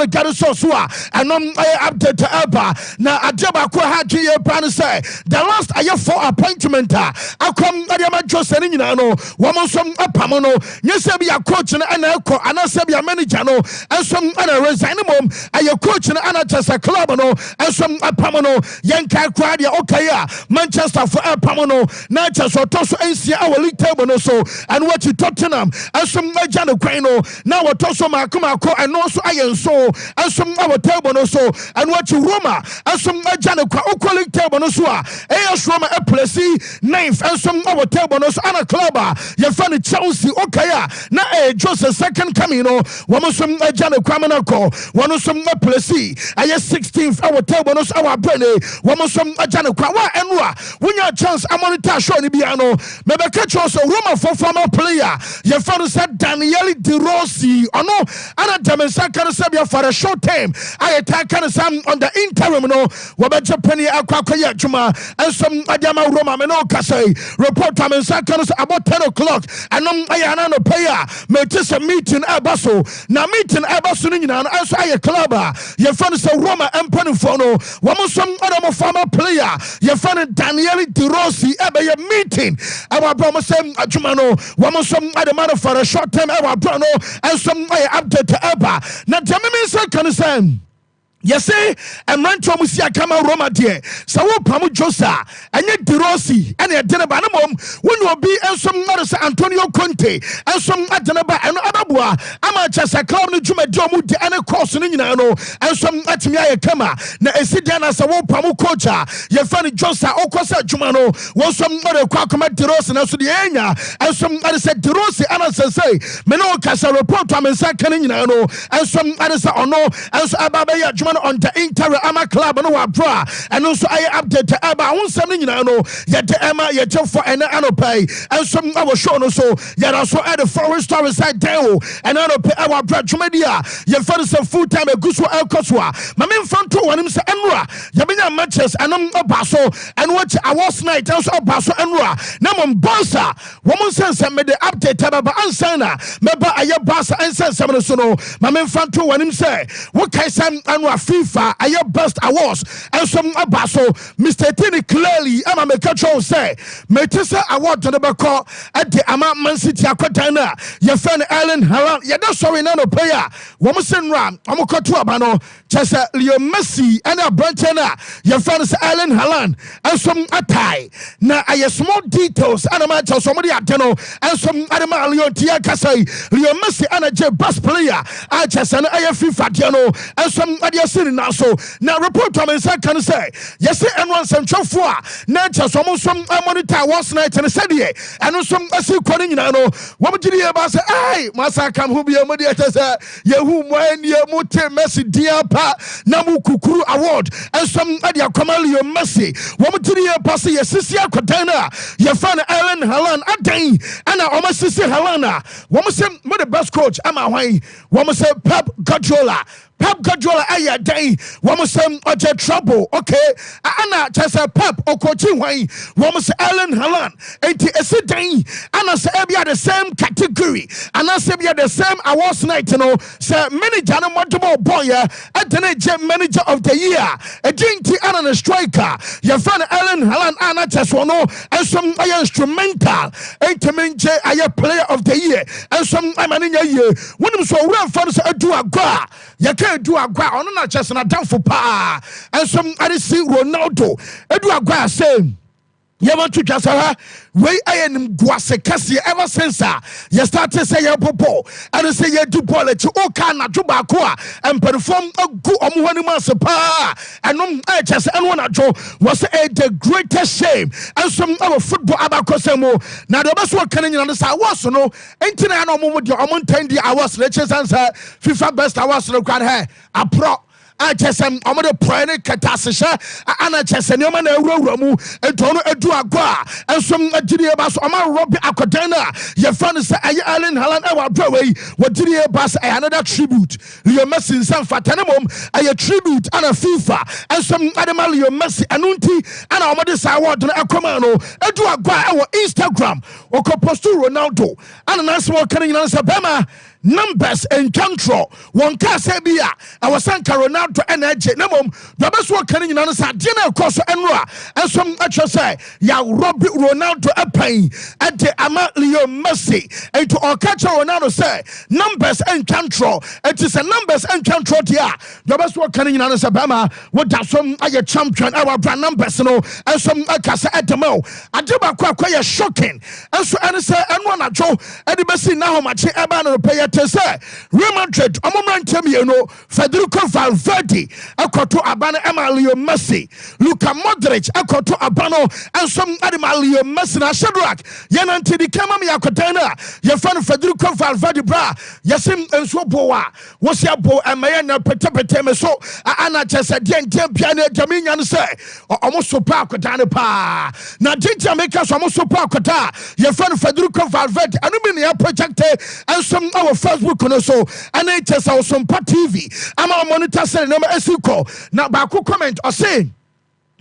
gari so and update to Elba. Now Adeba ko ha twi ye plan say the last aye for appointment akom Adema Joseph ni no woman som apamo no nyese bia coach na ana ko anase bia manager no ensom ana resign mom aye coach na ana chesa club no ensom apamo no yenka kwa dia okay Manchester for apamo no na chesa toso ensia our league table no so and what you Tottenham ensom aja no kwan no na what toso makoma ko and no so aye so ensom our table no so and what you Roma ensom aja no kwa league table no so AS Roma a place 9th ensom our table no so ana club you find Chelsea okay na Jose second coming no woman some Jana Kwamana call one some place I 16th our table no our brain woman some Jana Kwawa and when your chance I'm on the show ni biano maybe catch also Roma for former player you found said Daniele De Rossi or no and Demensa can Sabia for a short time I attack on the interim no wabaja penny aqua juma and some Adama Roma Menoka say report Demensa can about 10 o'clock and I no payer metis a meeting abaso na meeting abaso ni na also aye club you find so Roma empany for no woman some other former player you find Daniele De Rossi ebe ye meeting our brother say adwuma no woman some other man for a short time our brother and some aye update to eba na jamimi say can say yes, and Rancho Musia Kama Roma dear. So Pamu Josa and yet De Rossi and a Denabanamum when you be and some others Antonio Conte and some Adanaba and Ababua. I'm just a clown Juma Jomu and a cross in Nano and some Atimia Kama. Na Esidana Sawo Pamu Kocha, Yafani Josa Okosa Jumano was some other Quakama De Rossi and Sudiana and some others said De Rossi and I say Meno Casa report to Mensakan Nano and some others are no as Ababaya Jumano on the Inter Ama Club and our bra and also I update to Abba on something you know yet the Emma yet for an pay and some our show no so yet also at the forest story side Deo and pay our bra Jumedia your father's a full time a Guswa El Koswa my main front two and him say Enra Yabina matches and a basso and watch a was night also a basso Enra Namon Bossa woman says I made the update Tababa Ansana Meba Aya Bassa and says some no my main front two and him say what can Sam Enra FIFA aye best awards and some abaso Mr. Tini clearly ama me control say metisa award to the bako at the ama Man City akotana your friend Erling Haaland ya da sorry na no player wo mo senra amo koto abano chese Leo Messi and a branchena your friend is Erling Haaland and some atai na aye small details and ma tell somebody ateno and some adama Leo Tia Kasai Leo Messi and a J best player I chese na aye FIFA tiano and some now so now report to me can say yes and one some chofua nature some monitor was night and said ye and some calling you know what did you about say hey masa come who be a mediator say ye who when ye mote Messi dear pa namu kukuru award and some adia Kamalio Messi what did you pass ye sisia kotana ye fan Erling Haaland adan and almost sisi Haaland what say the best coach ama why what say Pep Guardiola aya day woman say oje trouble okay ana chesa Pep okochi why woman say Erling Haaland enti esidai ana say be the same category ana say be the same awards night you know say manager no model boy atene manager of the year enti ana the striker your friend Erling Haaland ana chesa no and some instrumental enti menje aya player of the year and some amaninya year when so we fan say adu agwa ya do agwa ono na chese na damfo pa and some I see Ronaldo edu agwa same you want to just we ayenim guase kase ever since you started say you popo and say you do ball to o kan na juba ko and perform agu omuhani masepa and just and one ajo was the greatest shame and some our football abakosemo na the best one kan nyina say was no entina na omo de omo 10 di hours lectures answer FIFA best hours no kwan he apro I just am on the private catasha and I just a man and Tono Edu Agua and some Gidia Bass on my Robbie Akadena. Your friend is Erling Haaland our Broadway. What Gidia Bass another tribute. Leo Messi in San Fatanamum a tribute and a FIFA and some animal Leo Messi Anunti and our mother's award to Akomano Edu Agua our Instagram or Copostu Ronaldo and a nice one coming on Sabema. numbers and control one ka say bia I was sanka Ronaldo energy na mom do be so kan nyina no sa de na ekoso enro a ensom atwe say ya Robbie Ronaldo apan ade ama Leo Messi into okacha Ronaldo say numbers and control it is a numbers and control dia do be so kan nyina no say bama what da some aye champion our brand numbers no ensom akasa edemo ade ba kwa shocking enso ene say enwo na jo ade be si na homache eba no pay te say Real Madrid omomantem ye no Federico Valverde akoto abana ema Leo Messi Luka Modric akoto abano ensom ade ma Leo Messi na Shadrack yenanti di kama me yakotana ye fan Federico Valverde bra yesim enso boa wosia bo emaye na pete me so ana chese de ntem pia na jaminya no say omo so pa akotane pa na dinta make so omo so pa akota ye fan Federico Valverde anu me ne project ensom our Facebook no so and it is our Sompa TV ama monitor say na esiko na ba ko comment o say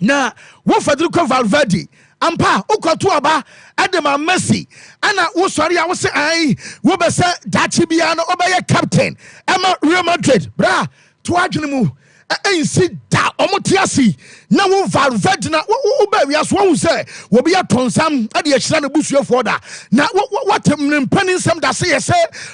na wo Federico Valverde ampa ukoto aba adema Messi ana wo sori a wo say ai wo be say dachi bia no obeye captain ama Real Madrid bra to adwene mu ensi da omotiasi na wo Valverde na wo ba wi aso wo say wo be atonsam ade ahira na busuefo da na what mpanin sam da say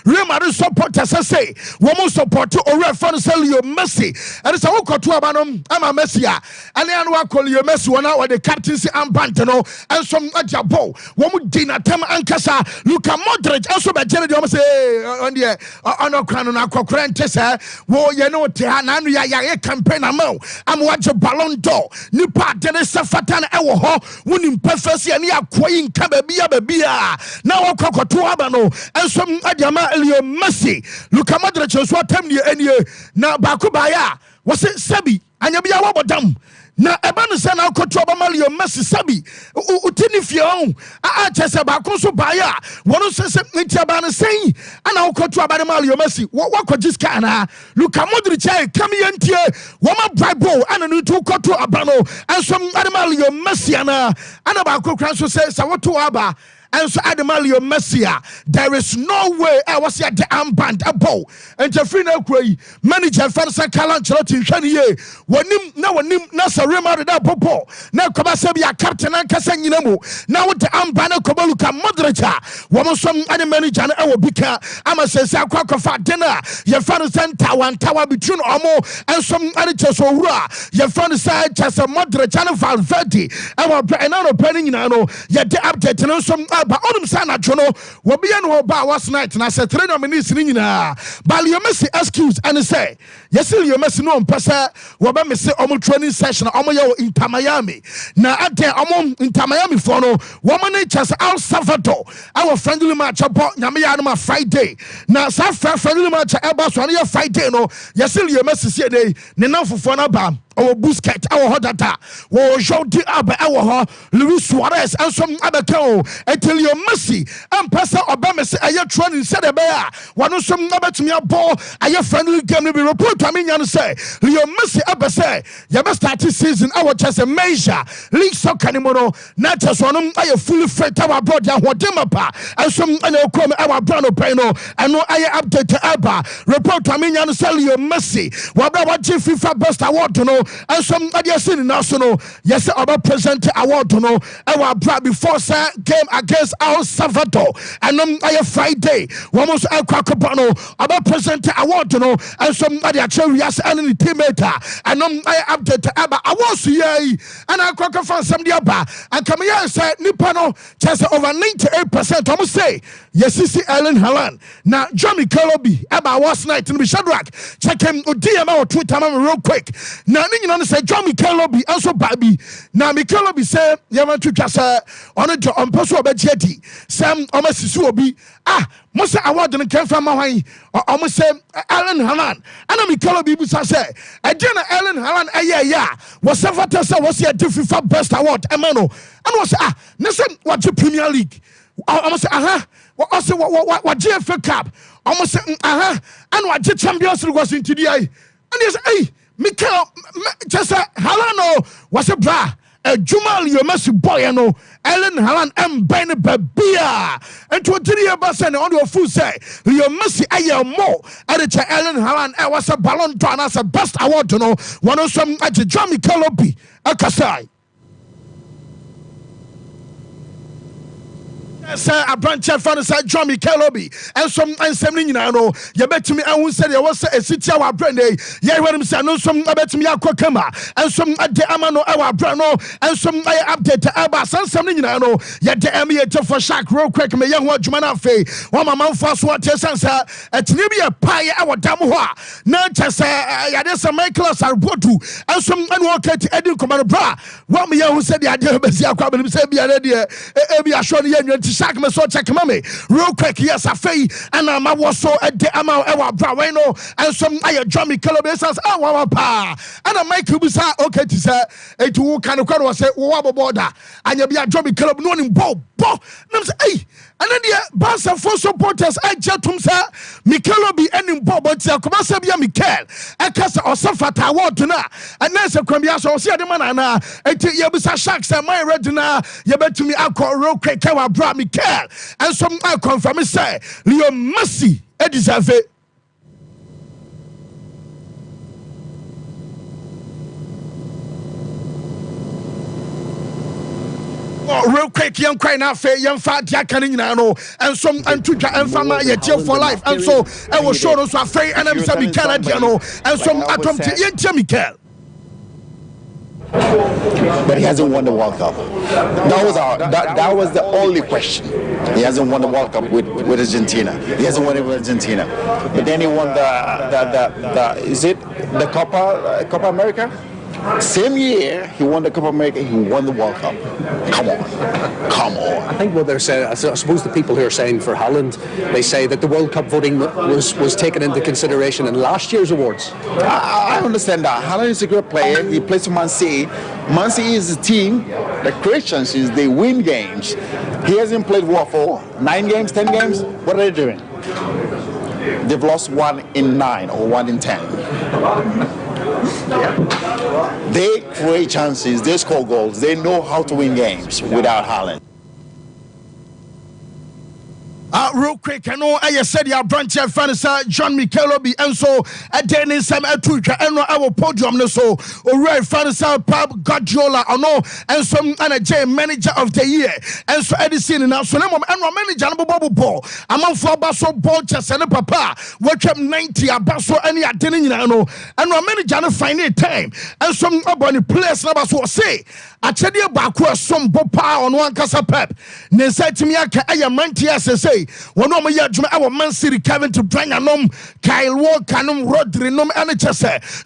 Real Madrid supporters say wo mo support ore fan say Leo Messi and say wo koto aba no ama Messi a ane anu akọ Leo Messi wona wo the captaincy ambant no and some ajabo wo mo dinatam ankasa Luka Modric also be jere de wo say on the onokran na akokora ntese wo ye no te ha na anu ya campaign amount am watch Ballon d'Or nipa de ne safata na ewo ho woni mpafasi ani akoyi nka babia na wakokoto aba no ensom adiama Leo Messi Luka Modric so atam ne anie na bakuba ya wo se sabi anya bia wobodam na eba no se na akoto aba Leo Messi sabi utini fion a chese ba ko so ba ya wono se ntiaba no sen ana akoto aba Leo Messi wakoji ska na Luka Modric ai kam yentie wo ma Bible ana no to koto aba no ensom aba Leo Messi ana ba ko kran so se woto aba and so Leo Messi, there is no way I was at the armband abo and Jeffrina Quay manager Fansa Calanchot Shani one na Sarima da Popo now Kabasabia captain and Casanimo now with the armband Kobaluka Modrica woman some other manager and our bika Ama says Aquafa dinner your father sent Tower between Omo and some other Chesora your father said Chesa Modric and Valverde and our penning in ano yet the update and some but onum sana chono wo bia no ba was night na se three nominees ni nyina ba Leo Messi excuse and say yes Leo Messi no mpesa wo ba me say omo training session omo ye in Miami na ade omo in Miami for no wo man chance El Salvador our friendly match about nyame ya no Friday na sa friendly match e ba so na Friday no yes Leo Messi say dey ne nanfofo na ba our Busquets our hodata wo Jordi Alba our Luis Suarez and some other cow until Leo Messi and Pastor Obama say aye training said e be a wano some abatumi abo aye friendly game be report to me yan say Leo Messi aba say ya be start season our just a major league soccer ni mono na just one aye fully fit our brother hodema pa and some come our brand opino and no aye update aba report to me yan say Leo Messi wa bra wa FIFA best award no and some other sin national yes about present award no our bra before say game against El Salvador and I Friday almost Aquacabano about present award no and some other curious and teammate and I update aba awards ye and Aquaca some the aba and come here say Nipano just over 98% almost say yes Ellen Haaland now Johnny Kelobi aba was night in Shadrack check him DM or Twitter real quick now you know say John Kelobi also baby now Kelobi say you want to just on it on person obejeti sam omasisu obi most award no came from my almost say Ellen Haaland and Kelobi busa say agena Ellen Haaland yeah was Savata say was a FIFA best award emano and was listen what the Premier League almost say what GFA Cup almost say and what Champions League was into the eye and he say hey Mikel just Halano was a bra a Juma Leo Messi boy no Erling Haaland ben babia into 3 year basen on your food say Leo Messi aye more editor Erling Haaland was a Ballon d'Or as a best award to know one of some at Jamie Kelobi akasai Sir, a branch of fans like John Kelobi and some assembling you know. You bet me, I will say there was a city our brand. Yeah, when I'm saying, no, some about me, Akokama, and some at the Amano, our brano, and some update to Abbas and something you know. Yet the emulator for Shark, real quick, my young watch Manafe, one my mouth fast water sense at Nibia Pie, our Damua, not just Yadessa Michaelas are put to, and some unwalked Eddie Commander Bra. One me who said the idea of Bessia Quabbin, said, be an idea, Ebia Shoni, Sack me so check mommy real quick. Yes, I fey and I was so at the amount our braweno and some I Johnny Calabesas our pa and I make you okay to say it will kind of was say wabba border and you be a Johnny Calab no bo hey and then the Barca for supporters I jetum sir Mikelo be ending Bob but Sabia Mikel I cast or Safata award na and then some Crumbia so see the man and Yabisa Sharks and my retina you bet to me I call real quick our bra Mikel and some I confirm say Leo Messi deserve it. Real quick, young crying out fair, young fat Jackanin, and some and two and family for life, and so I will show us a fair and I'm Sammy Canadiano, and some atom to Jimmy Kel. But he hasn't won the World Cup. That was the only question. He hasn't won the World Cup with Argentina. He hasn't won it with Argentina. But then he won the Copa America? Same year he won the Copa America, he won the World Cup. Come on. I think what they're saying, I suppose the people who are saying for Haaland, they say that the World Cup voting was taken into consideration in last year's awards. I understand that. Haaland is a great player. He plays for Man City. Man City is a team that Christians is they win games. He hasn't played what for? 9 games, 10 games? What are they doing? They've lost 1 in 9 or 1 in 10. They create chances, they score goals, they know how to win games without Haaland. Real quick, I know I said your branch of fans, John Kelobi, and so at Dennis Sam Atuka, and our podium, so already fans, Pab Guardiola, or no, and some J manager of the year, and so Edison, and so I'm manager of Bubble Ball. I'm on for Basso Ball, just and Papa, work up 90 a Basso, any at dinner, and I'm manager of finding time, and some about players, never so say. I tell you about some Bopa on one Casa Pep. They said to me, I am Mantias say, one of my our Man City Kevin to bring a nom, Kyle Walker, Rodri, nom, and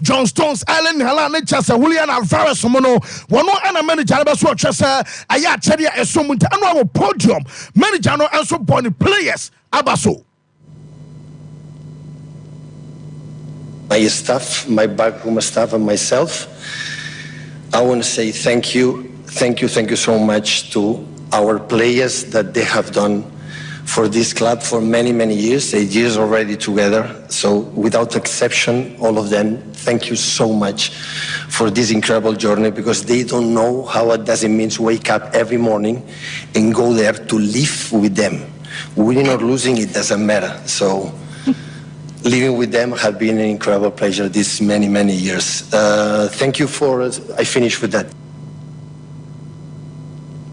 John Stones, Allen, Haaland, Chester, William Alvarez, Mono, one more and a manager, what Chester, I tell you, a summon to our podium, manager, and so born players, Abaso. My staff, my backroom staff, and myself. I want to say thank you so much to our players that they have done for this club for many, many years, 8 years already together. So without exception, all of them, thank you so much for this incredible journey, because they don't know how it does it mean to wake up every morning and go there to live with them. Winning or losing, it doesn't matter. So living with them has been an incredible pleasure these many, many years. Thank you for, I finish with that.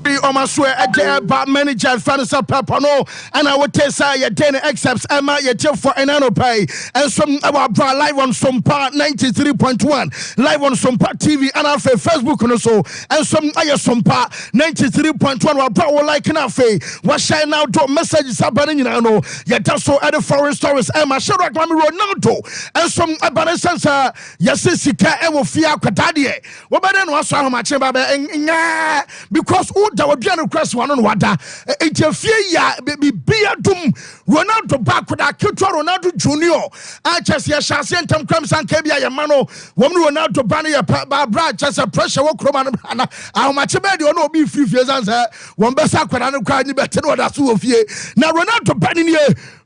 I swear but manager Fanasa Papano and I would tell you 10 excepts Emma you tell for an pay and some about live on Sompa 93.1 live on Sompa TV and our Facebook and so and some Sompa 93.1 while bro like an affair what shall now do messages happening you know yet also at the foreign stories Emma Shadrach Mami Ronaldo and some abanesans Yasika Ewo Fia Katadie what better than what's how much because there would be an request one on water. It's a fear, baby, be a doom. Ronaldo back with a cute Ronaldo Junior. I just hear Shasi and Tom Crumbs and Kabia Yamano. Woman Ronaldo Banny, a Barbara, just a pressure walk from how much about you know be few years answer. One best I could cry better than what I saw of ye. Now Ronaldo Banny,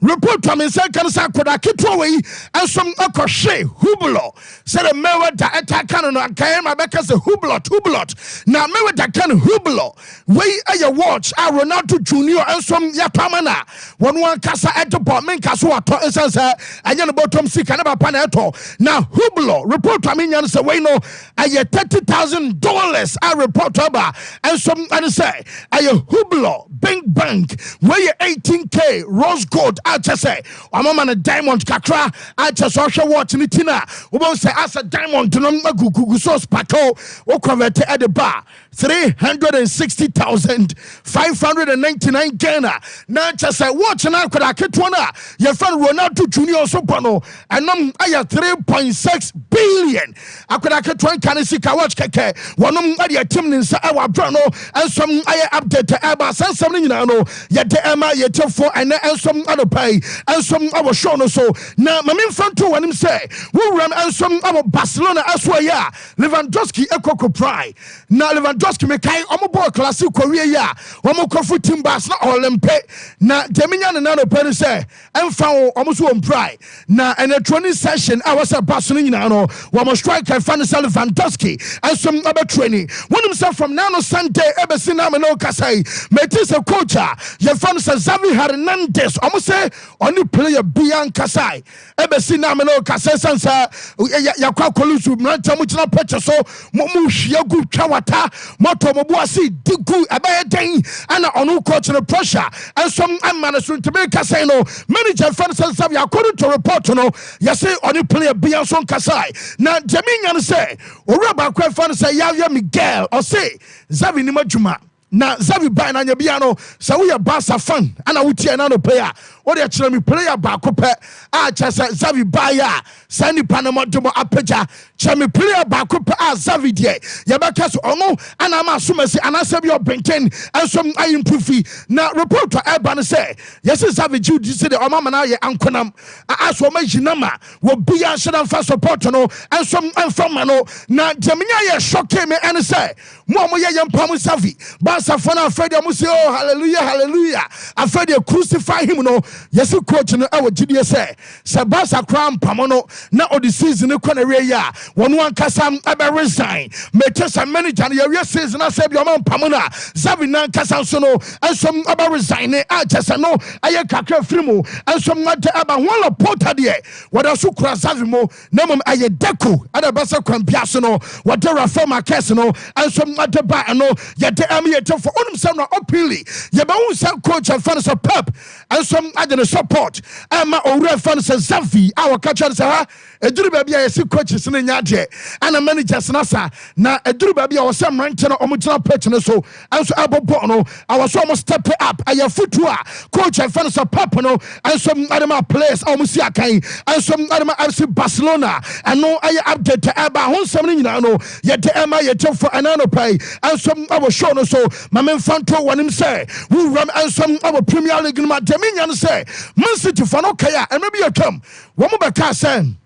report to me say kan sa koda ketwa we ensom akɔhwe Hublot say the Mayweather attack no kan ma beka say Hublot na Mayweather kan Hublot we aye watch a Ronaldo Junior ensom ya pamana won wan kasa etbo men kaso ato ensansa anya no bottom sika na papa na eto na Hublot report to me nyan say we no aye $30,000 a report over ensom and say aye Hublot bank where 18K rose gold I just say amama na diamond kakra I just hwe watch ni tina we bon say as a diamond no magugu so spato o convert at the bar 360,599 Ghana na just say watch na kwada ketwa na your friend Ronaldo Junior so pano enum aya 3.6 billion akwada ketwa kan sika watch keke wonum ade atim ni nsa e wa bra no ensom aya update e ba sansam ni nyina no ye de ema ye tefo ene ensom adopai ensom awo show no so na mamin fanto wanim say wo ram ensom awo Barcelona aswa ya Lewandowski ekoko pride na Lewandowski me kai omo ball classic korea ya omo kofu timbas na Olympic na deminya na no pen say emfa omo so on pride na ene training session awasa Barcelona nyina no wo striker fan Lewandowski ensom aba training wonim say from now no Sunday ebesi na me no kasai metis a coach ye fan Xavi Hernandez omo say oni player bian kasai ebesi na me no kasai sansa ya kwa kolusu mranta mu kina picture so mu hwia gu twawata moto mo boasi digu abaye den ana onu coach no pressure and some amana so to make kasai no manager fan Xavi according to report no ya say oni player bian so kasai na Jaminya say owura ba kwa fan say ya Miguel or say Xavi ni madwuma na Xavi by na nyabia no sa we Barca fan ana wutie na no player o de kire me player ba ko pe a cha Xavi by ya sani panama domo apeja cha me player ba ko pe a Xavi de ya ba kaso ono ana ma somasi ana se bi obenten ensom ayimpufi na report to Urban say yes Xavi ju di say the omama na ye ankonam aso ma jinama wo bia shedan fa support no ensom enfama no na Jaminya ye shock me and say mo ye yempam Xavi Safana afraid of say, oh, hallelujah. Afraid they crucify him. No, yes, coach, no, I would say, Sabasa Cram Pamono, now the season, no corner, 1 Kasam, Abba resign. Metes and manager, your season, I said, your man Pamona, Zavinan Casansono, and some Abba resign. I just know, I Kaka Frimo, and some Mata Abba, one of Portadia, what else cross Savimo, Namum Aye Deku, and a Bassa Campiasono, what there are former Casino, and some Mata Bano, yet the for on himself openly. You be coach and fans of Pep and some other support. Emma Ore fans of Xavi, our catcher say, a drew baby, I see coaches in the Yaje and a manager Nasa. Now a drew baby, I was some ranking or mutual patron so and so Abono. I was almost stepping up at your footwear, coach and fans of Papano and some other players, almost Yakai and some other FC Barcelona. And no, I update to Abba on something, you know, yet the Emma yet for an pay and some our show so. Mamen Fanto when him say, we run and some our Premier League in my Dominion say, Man City for no kaya, and maybe you come. One more back, saying.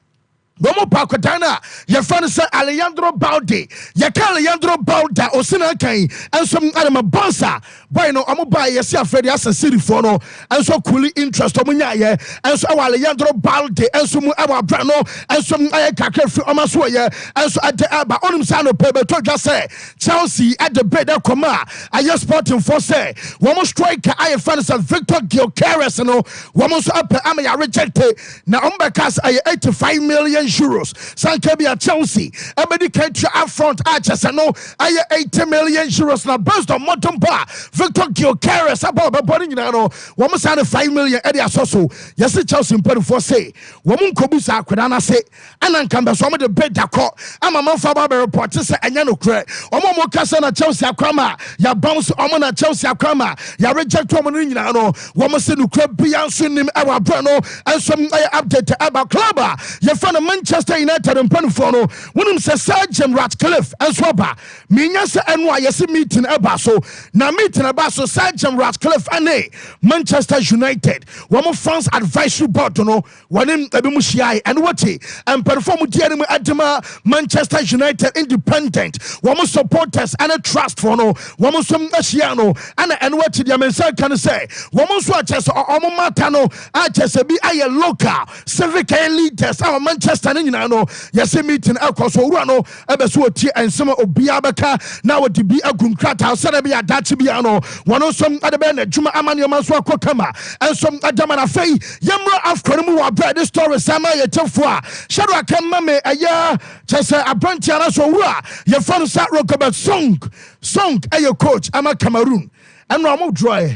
Bomo Pakotana, your friend say Alejandro Balde, Yaka Alejandro Balde, Osina Kane, and some Adama Bonsa, Bueno, Amubai, Yasia Freddy as a city for no, and so coolly interest of Munya, and so Alejandro Balde, and some Awa Brano, and some Ayaka Omaswaya, and so at the Abba on himself, paper to just say, Chelsea at the bed of Coma, I just sporting for say, one more striker, I fans of Victor Gilcaris, and one more up, I rejected, now Umbakas, I 85 million. Euros. Sankabia Chelsea. Everybody can try up front archers and no I 80 million euros now based on Montempa. Victor Gilcaris about body now. One must 5 million Eddie Asoso. Yes, Chelsea important for say. Woman Kobusa Kudana say and then come some of the bed that caught. I'm a man for Barber report to say and you know credit. Omo Casana Chelsea Akrama. Ya bounce Omana Chelsea Akrama. Ya reject woman now. One must say no crab beyond swim our brano and some update about clubber. Your friend Manchester United mpanifo no wonim sɛ Sir Jim Ratcliffe enso aba menya sɛ eno a yɛse meeting eba so na meeting eba so Sir Jim Ratcliffe ane Manchester United wɔn fans advisory board no wɔne ebi mu hyiae ɛno wɔte mpanifo mu die mu adema Manchester United independent wɔn supporters and trust for no wɔn so ahyia no ana ɛno wɔte deɛ mensa kan sɛ wɔn so akyɛ sɛ ɔmo mata no akyɛ sɛ bi ayɛ local civic leaders our Manchester ne nyinaa no yɛse meeting akɔ so owura no ɛbɛso otie nsɛm obia bɛka na wɔde bi agu nkrata sɛ bi adaakye bia no wɔn so ade bɛ na adwuma amanneɛma so akɔ kama ɛnso adama na afei yɛmmra afkɔne mu wɔ brɛ de story sama yɛkyɛfo a hyɛdo akɛma me ɛyɛ kyɛ sɛ abrantia no so owura yɛfa no sa Robert Song ɛyɛ coach ama Cameroon ɛno ɔmo draw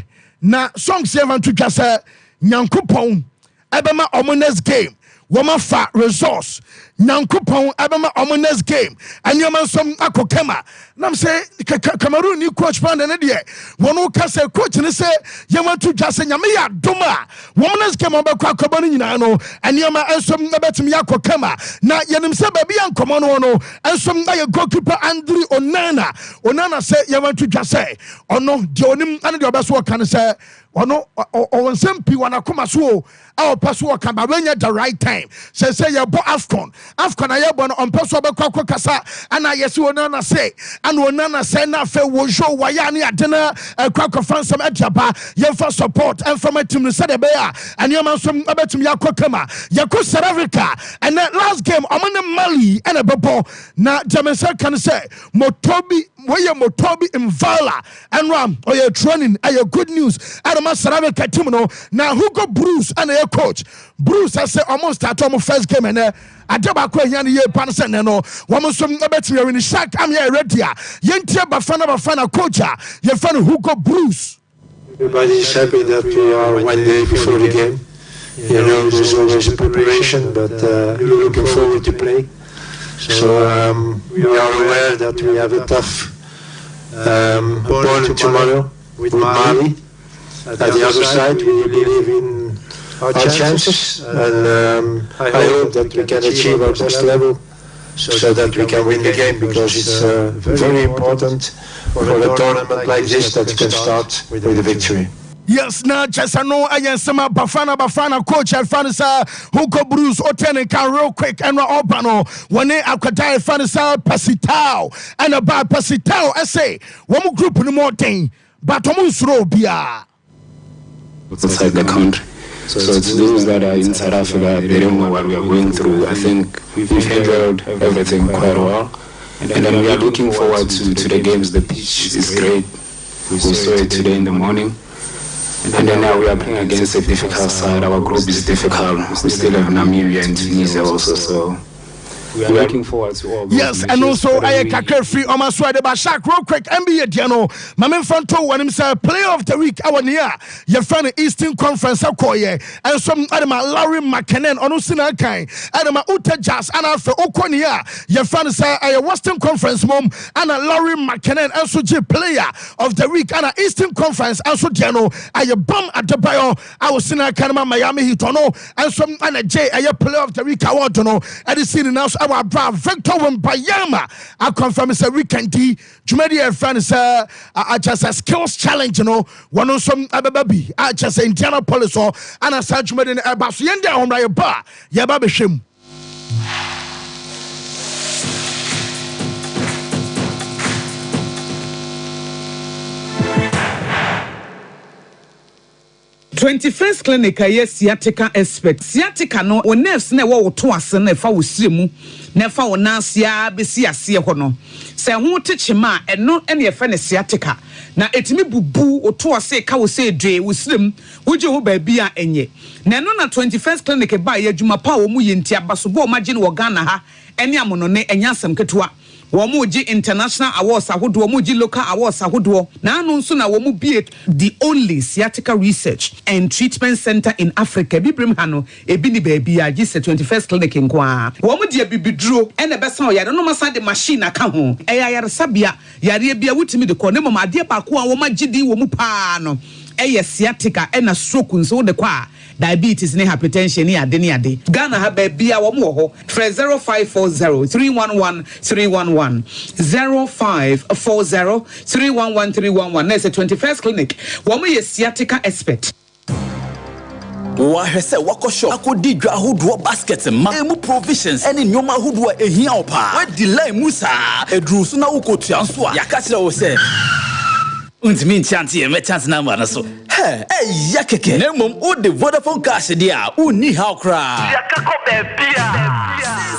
na Song sɛ ɛfa nto twa sɛ Nyankopɔn ɛbɛma ɔmo next game wɔma fa resource Nyankopɔn ɛbɛma ɔmo next game anneɛma nso akɔ kama nam sɛ Cameroon ni coach pan ne deɛ wɔn ka sɛ coach ne sɛ yɛma to dwa sɛ nyame yɛ adom a wɔn next game ɔbɛkɔ akɔbɔ no nyinaa no anneɛma nso ɛbɛtumi akɔ kama na yɛnim sɛ baabi yɛ nkɔmɔ no nso ayɛ goalkeeper Andre Onana sɛ yɛma to dwa sɛ ɔno deɛ onim ane deɛ ɔbɛso ɔka ne sɛ ɔno ɔwɔ nsɛm pii wɔn akoma so a ɔpɛ so ɔka ba wɛnyɛ the right time sɛ yɛbɔ AFCON a yɛbɔ no ɔmpɛ so ɔbɛkɔ akɔ kasa ana yɛsi Onana sɛ ana Onana sɛ na afɛ wɔ show wɔyɛ ne ade na ɛkɔ akɔfa nsɛm aduaba yɛmfa support ɛmfa team no sɛdeɛ ɛbɛyɛ a ɛnneɛma nso ɛbɛtumi akɔ kama yɛkɔ South Africa ɛnɛ last game ɔmo ne Mali ɛna ɛbɛbɔ na gyamɛnsɛ ka no sɛ Motobi Mvala ɛnram ɔyɛ training ɛyɛ good news ɛna South Africa team no na Hugo Bruce ɛna yɛ coach Bruce ɛsɛ ɔmo start ɔmo first game ɛnɛ adeba ko ehia ne ye pan se ne no wo mo so ebetimi awini shark am here ready a yentie bafana coach a ye fa no Hugo Bruce. Everybody is happy that we are 1 day before the game. You know, there's always a preparation, but looking forward to play. So we are aware that we have a tough opponent tomorrow with Mali. At the other side, we believe in our chances, and I hope that we can achieve our best level so that we can win the game, because it's very important for a tournament like this that can start with a victory. Yes, now just no sema bafana coach Alfanisa Hugo Bruce Otene can real quick and Obano when they akwadai Fanisa Pasitao and about Pasitao I say one group no more thing but Omusro Bia outside the country. So it's those that are in South Africa, they don't know what we are going through. I think we've handled everything quite well. And then we are looking forward to the games. The pitch is great. We saw it today in the morning. And then now we are playing against a difficult side. Our group is difficult. We still have Namibia and Tunisia also. So we are looking forward to all those. Yes, and also I can free on my side about Shaq real quick. NBA Diano, my man Fanto when him say player of the week our near your friend Eastern Conference Akoye and some Adama Larry McKinnon on Usina Kai Adama Uta Jazz and Alpha Okonia your friend say a Western Conference mom and a Larry McKinnon also G player of the week and a Eastern Conference also Diano I bum at the bio I was in a Kanama Miami Hitono and some and a J a player of the week I want to know at the scene now our brave Victor Wembayama I confirm it's a weekend Jumedi friends I just a skills challenge you know one on some ababi I just Indianapolis or and I said Jumedi Abbas Yende on my bar Yababishim 21st clinic aye sciatica expert sciatica no o nerves na wo to ase na fa wo siremu na fa wo nansia besi ase ho no se ho techema eno ene fa ne sciatica na etimi bubu o to ase ka wo se dwe wo sirem wo je ho ba bia enye na no na 21st clinic ba ye adwuma pa wo mu yenti abaso bo ma gye no Ghana ha ene amono ne enya asem ketewa Womuji international awards ahodo womuji local awards ahodo na anu nso na womu be the only sciatica research and treatment center in Africa bibrim ha no ebi ni baabi a gise 21st clinic nkoa womu de bibiduro ene besa oyare no masa de machine aka ho eya yare sabia yare bia wutimi de ko ne mama ade ba ko a woma gidi womu pa no sciatica ena stroke nso de kwa diabetes ne hypertension ne ade Ghana ha ba bia wo mo ho 0540 311 311 0540 311 311 na 21st clinic wo mo sciatica expert. Wahese wako shop akodi dwa hodo basket ma emu provisions ene nyoma hodo ehia opa we delay musa edru so na ukotua nso a yaka kire wo se untimi nchante e me chance na ma na so ya keke na mom o de Vodafone cash dia uni how cry yaka ko bia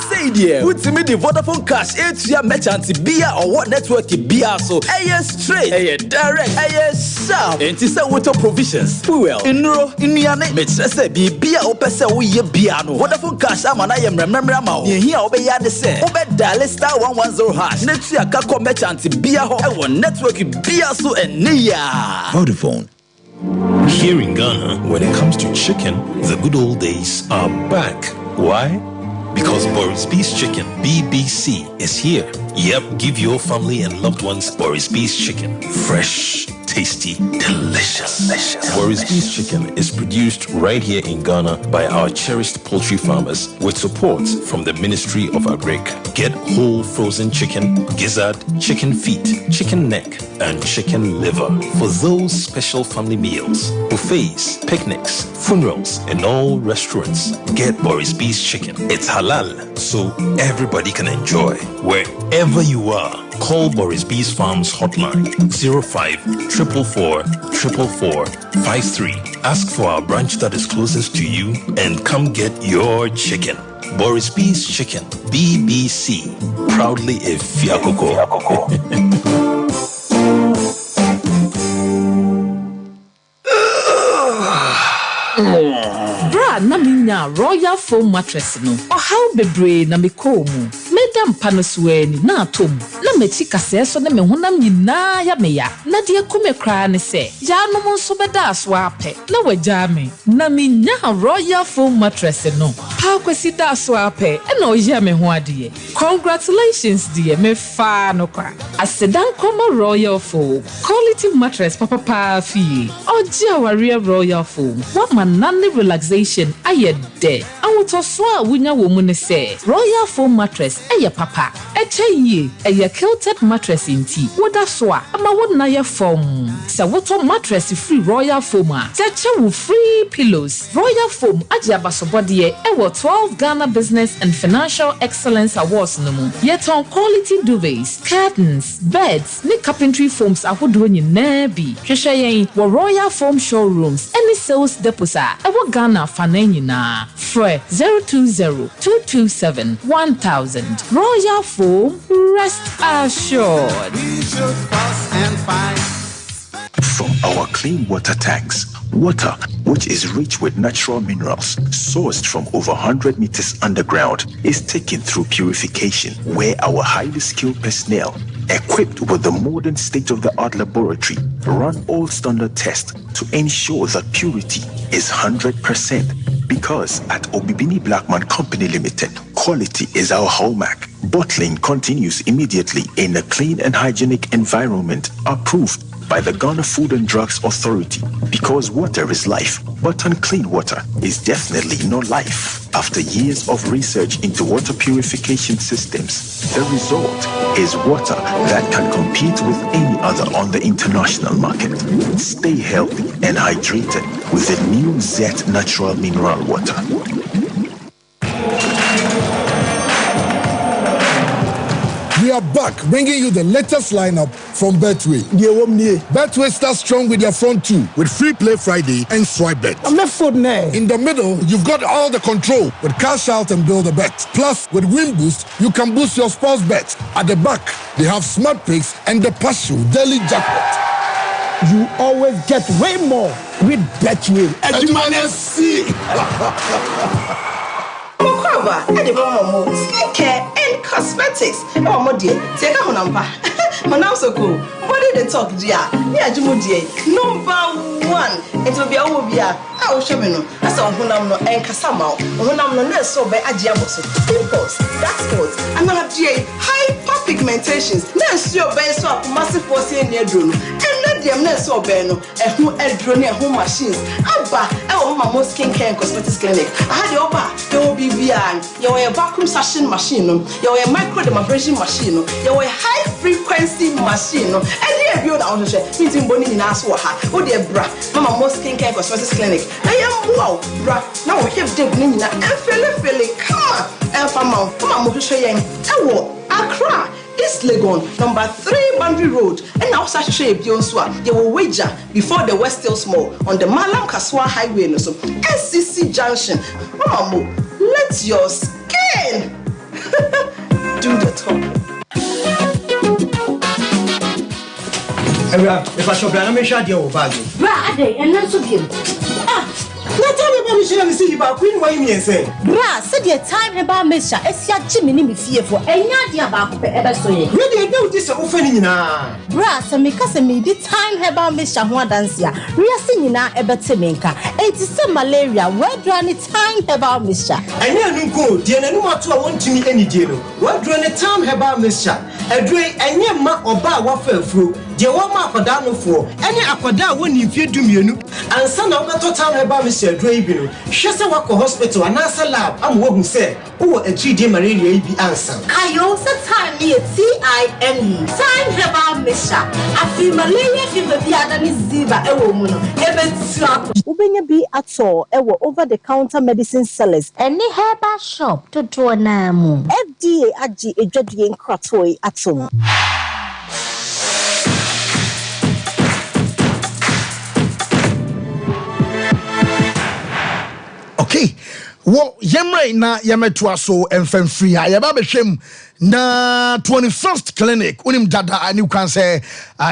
say dia untimi de Vodafone cash etua merchant bia or what network bia so straight direct sharp enti say water provisions fuel inro inuane me kire say bia o pese wo ye bia no Vodafone cash ama na ye mremremra ma o ye hia o be ya de say o be dial *110# netua ka ko merchant bia ho e wo network bia so enia Vodafone. Here in Ghana, when it comes to chicken, the good old days are back. Why? Because Boris Beef's Chicken, BBC, is here. Yep, give your family and loved ones Boris Beef's Chicken. Fresh, tasty, delicious. Boris Beef's Chicken is produced right here in Ghana by our cherished poultry farmers with support from the Ministry of Agric. Get whole frozen chicken, gizzard, chicken feet, chicken neck, and chicken liver for those special family meals, buffets, picnics, funerals, and all restaurants. Get Boris Beef's Chicken. It's halal, so everybody can enjoy. Wherever you are, call Boris Beef's Farms hotline 0544 444 53. Ask for our branch that is closest to you and come get your chicken. Boris Beef's Chicken, BBC, proudly a Fiakoko. Bra na minya Royal Foam mattress no. How bebre na me komu. Medam panosweni na atom. Na mechi kase so na me honam nyina ya meya. Na de kume kra ne se. Ya no mo so beda so ape. Na wagya me. Na minya Royal Foam mattress no. Pa kwesi da so ape. E na oya me ho ade. Congratulations dear, me fa no kwa. Asedan koma Royal Foam. Quality mattress papa fi. Oji our Royal Foam. What manane relaxation aye de. Awuto so a wunya wo mu ne se. Royal Foam mattress aye papa. Eche aye quilted mattress inti. Woda so a ama wona ye foam. Se woto mattress free Royal Foam a. Teche wo free pillows. Royal Foam aje abasobode e 12 Ghana Business and Financial Excellence Awards no mu. Yet on quality duvets, curtains, beds, ne carpentry foams ahodo nyina bi. Hwehwe yen wo Royal Foam showrooms. Any sales depots a ewo Ghana fana nyina. Fre 020-227-1000. Royal Foam, rest assured. From our clean water tanks, water which is rich with natural minerals sourced from over 100 meters underground is taken through purification, where our highly skilled personnel equipped with the modern state-of-the-art laboratory run all standard tests to ensure that purity is 100%. Because at Obibini Blackman Company Limited, quality is our hallmark. Bottling continues immediately in a clean and hygienic environment approved by the Ghana Food and Drugs Authority, because water is life, but unclean water is definitely not life. After years of research into water purification systems, the result is water that can compete with any other on the international market. Stay healthy and hydrated with the new Zet Natural Mineral Water. We are back, bringing you the latest lineup from Betway. Betway starts strong with their front two, with Free Play Friday and Swipe Bet. In the middle, you've got all the control with Cash Out and Build a Bet. Plus, with Win Boost, you can boost your sports bet. At the back, they have Smart Picks and the Partial Daily Jackpot. You always get way more with Betway. And you might see. Skincare and cosmetics. Oh, my dear, take a honamba. My now so cool. What did they talk, dear? Yeah, Jumudia. Number one. It will be over here. I will show you. I saw Hunamno and Casamo. Hunamno, no, so by Ajiaboso. Pimples, dark spots, and not hyperpigmentations. Let's your base swap massive force in your room. And dem na so be no ehu edro na ehu machines aba e wo mama skin care and cosmetics clinic aha de oba de obi bia ye wo vacuum suction machine no ye wo microdermabrasion machine no ye wo high frequency machine no e dey bio na wo hwe meeting boni nyina so ha wo de bra mama skin care and cosmetics clinic na ye mbo bra na wo hwe de boni nyina efele come and mama mo hwe yen e wo Accra, East Legon, number 3 Boundary Road, and now such a Bionsoa, they will wager before the West Hills Mall on the Malam Kaswa Highway, no so SCC Junction. Mama, let your skin do the talk. If I shop, I'm going to show you a value. Right, and that's okay. Not everybody should see about Queen Wayne saying. Bra, said your time about Misha, as your Jimmy fearful, and Yadia about ever so. Really, do this offending now. Bra, some because me the time about Misha one dance ya. We are singing now about Timinka. It is some malaria. Where do any time about Misha? I never go, dear, no matter I want to meet any deal. What do any time about Misha? A drink and your ma or bar waffle fruit. Dear one mark for down for any aquada when you fear to me, and son of the time about Mr. Draven. She's a walk hospital and answer lab. I'm what who said, oh, a 3-day malaria be answer. I also time me a TIME. Time about Misha. I feel malaria fever be at any ziva a woman. Ubenya be at all, over the counter medicine sellers. Any herbal shop to do a namu. FDA Aji a judging cratoi at home. Okay, well, yemre na yemetua so enfemfri ha yeba behwem na 21st clinic unim dada ani kan say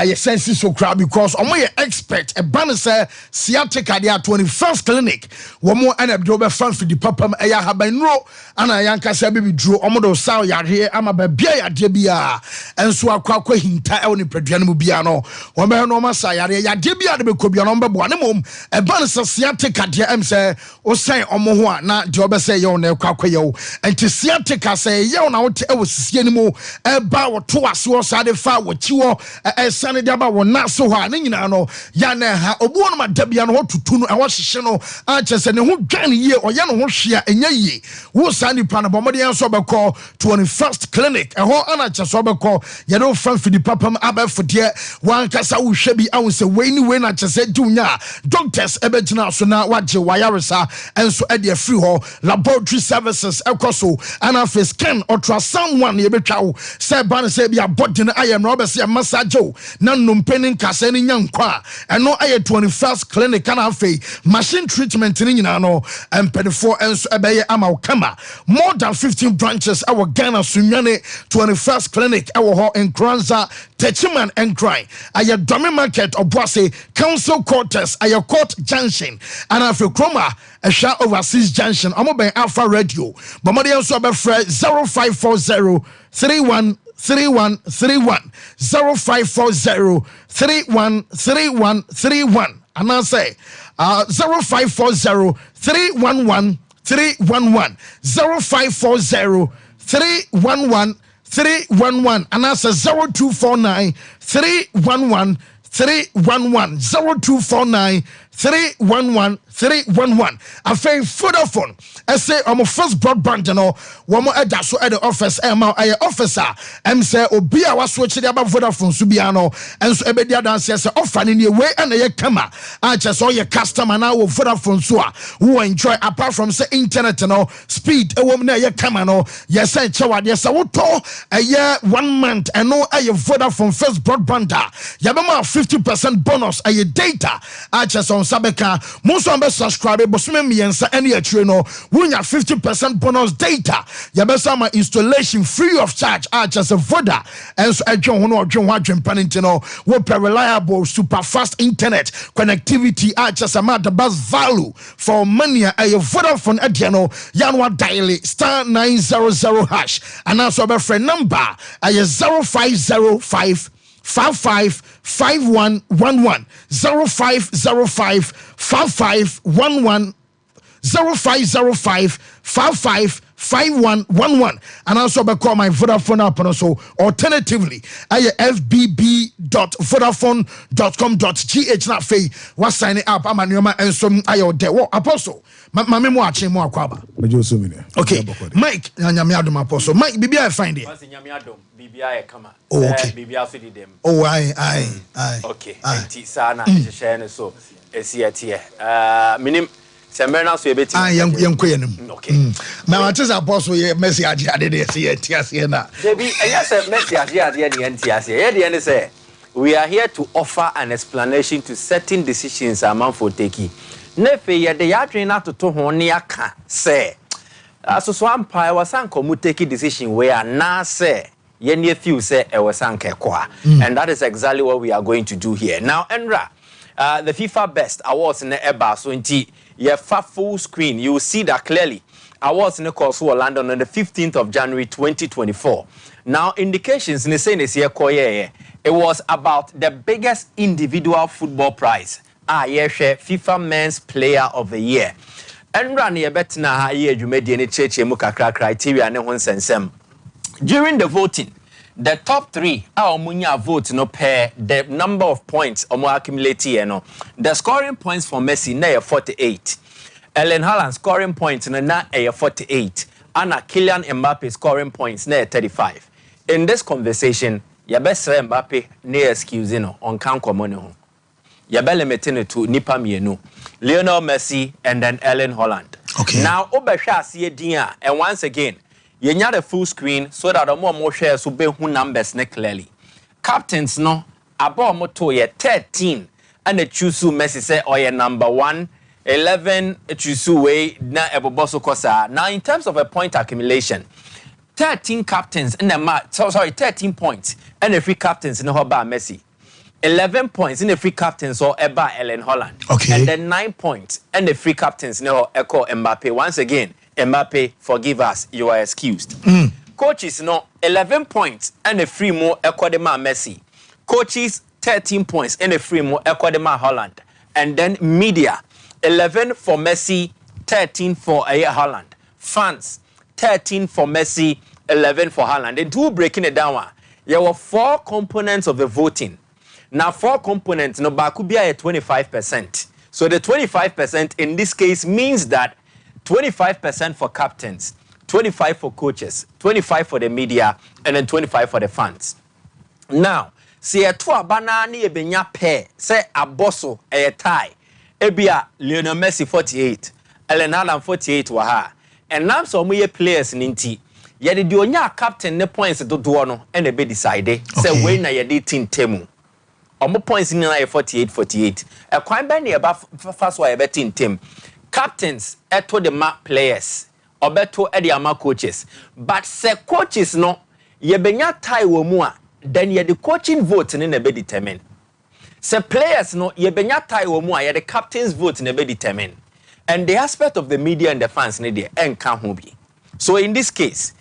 ye sense so crowd because omo ye expert e ban say sciatica dia 21st clinic womo ana do be fan fi di papam e ya habanro ana yanka say be duro omo do saw yare ama ba bia yade bia enso akwa hinta e woni praduane mu bia no wo be no ma sa yare yade bia de be ko bia no be bo ne mom e ban say sciatica dia em say o san omo ho na de obe say ye na akwa ye o enti sciatica say ye na wote e sie ni mo e ba wo to ase wo sa de fa wo chi wo e sane de ba wo na so ha ne nyina no ya na ha obu no ma da bia no tutu no e wo hyehye no a chese ne ho dwan ye o ye no ho hwea enya ye wo sa ni pa no bomode yan so be call 21st clinic e ho ana chese be call ye do fan fidi papam abafode wan kasa wo hwe bi awon se we ni we na chese dunya doctors e be gina so na waje wayaresa enso e de free ho laboratory services ekoso ana face scan ultrasound one ye betwa wo se ban se bia body na aye no be se massage na nompeni kasa ni nyankwa eno aye 21st clinic kana afei machine treatment ni nyina no empedifo enso ebeye ama kama more than 15 branches our Ghana Sunyane 21st clinic our ho in Kranza Techiman and Cry aye Dome Market Obuase Council Quarters aye Court Junction and afei Kroma a shot overseas junction omo ben Alpha Radio bomode enso be frɛ 0540 3131 0540 3131 and I say 0540 311 311 0540 311 311 and I say 0249 311 311 0249 311 311 afei Vodafone I say I'm first broadband no womo eda so at the office ma aye officer say obi a wa switch dey about Vodafone so bia no enso ebedi adanse say offer ni we na ye kama a che so ye customer na wo Vodafone so a wo enjoy apart from say internet no speed e wo na ye kama no ye say chewade say wo to aye 1 month and no aye Vodafone first broadband ya be ma 50% bonus aye data a che so sabeka mo so be subscribe bosome miensa ene atire no wunya 50% bonus data ya be sama installation free of charge just a voda enso adwen ho no odwen ho adwen panenti no wo reliable super fast internet connectivity just a matter bus value for money a Vodafone adie no ya no dial *900# and also be friend number 0505 555111 0505 5511 0505 55 5111 and also call my Vodafone app and also alternatively fbb.vodafone.com.gh na fei was sign up amanioma and some ayo de wo apostle mame mo ache mo akwaba okay Mike nyame adom apostle Mike bibia find it nyame adom bibia e kama bibia so di dem aye okay enti sana share ne so esiatie minim Semena so ebeti yenko yenim okay na what is apostle ye message ade de say tiase na debi eya say message ade de tiase ye de say we are here to offer an explanation to certain decisions amanfo take na fe ye de ya twen na toto ho ne aka say asoso ampa was ankomu take decision we are na say ye ne few say e was ankekwa and that is exactly what we are going to do here now Enra the FIFA Best Awards in the Eba so inti your full screen, you will see that clearly. Awards in the course of London on the 15th of January 2024. Now, indications in the same this year, it was about the biggest individual football prize. FIFA Men's Player of the Year. And run your bet na you made any church criteria and sensem. During the voting, the top three our munya vote no pair the number of points or more accumulated no. The scoring points for Messi na 48. Erling Haaland scoring points na 48. And Kylian Mbappe scoring points na 35. In this conversation, ya best Mbappe na excuse no on kan komono ho. Ya be limit to nipa mienu. Lionel Messi and then Erling Haaland. Okay. Now obehwa ase din a and once again you need the full screen so that the more shares so be who numbers ne clearly. Captains no about moto ye 13 and the choose Messi say or ye number 1 11 choose way na eboboso kosa. Now in terms of a point accumulation 13 captains in the 13 points and the free captains in the hoba Messi 11 points in the free captains or Eba Erling Haaland okay. And then 9 points and the free captains no Echo Mbappe once again Mbappe, forgive us, you are excused. Coaches, no, 11 points and a free more Ecuadema Messi. Coaches, 13 points and a free more Ecuadema Holland. And then media, 11 for Messi, 13 for Holland. Fans, 13 for Messi, 11 for Holland. And two breaking it down. There were 4 components of the voting. Now, 4 components, no, Bakubia at 25%. So the 25% in this case means that 25% for captains, 25 for coaches, 25 for the media, and then 25 for the fans. Now, see a two banana e benya pair, say a bosso a tie. Ebia Lionel Messi 48, Erling Haaland 48 waha. And now some more players in inti. Yet the onya captain ne points to duono and a be decide. Say when na yedi team temu. Omo points in na 48. A quite benny above first why betting team. Captains eto the map players or beto the ama coaches but se coaches no ye benya tie wo mu a then ye the coaching vote in be determine se players no ye benya tie wo mu a ye the captains vote in be determine and the aspect of the media and the fans ne dey enka ho bi so in this case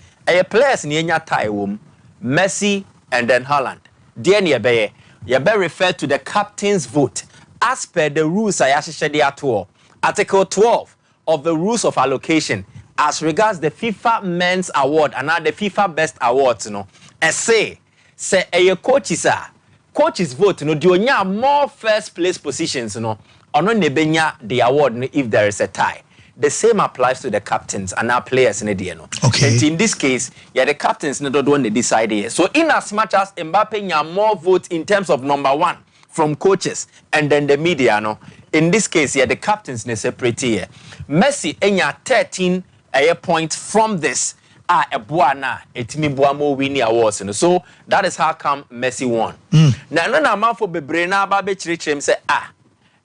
players ne nya tie wo mu Messi and then Haaland dey ne ye be refer to the captains vote as per the rules I actually ato Article 12 of the rules of allocation as regards the FIFA Men's Award and the FIFA Best Awards, say coaches vote, do you more first place positions, or nebenya the award if there is a tie. The same applies to the captains and our players in the DNO. Okay. And in this case, the captains don't want to decide here. So in as much as Mbappe more votes in terms of number 1 from coaches and then the media, in this case, the captains ne separate here. Messi enya 13 points from this. A buana etimi buamo winning awards. So that is how come Messi won. Now no man for bebrena ba be chirichem say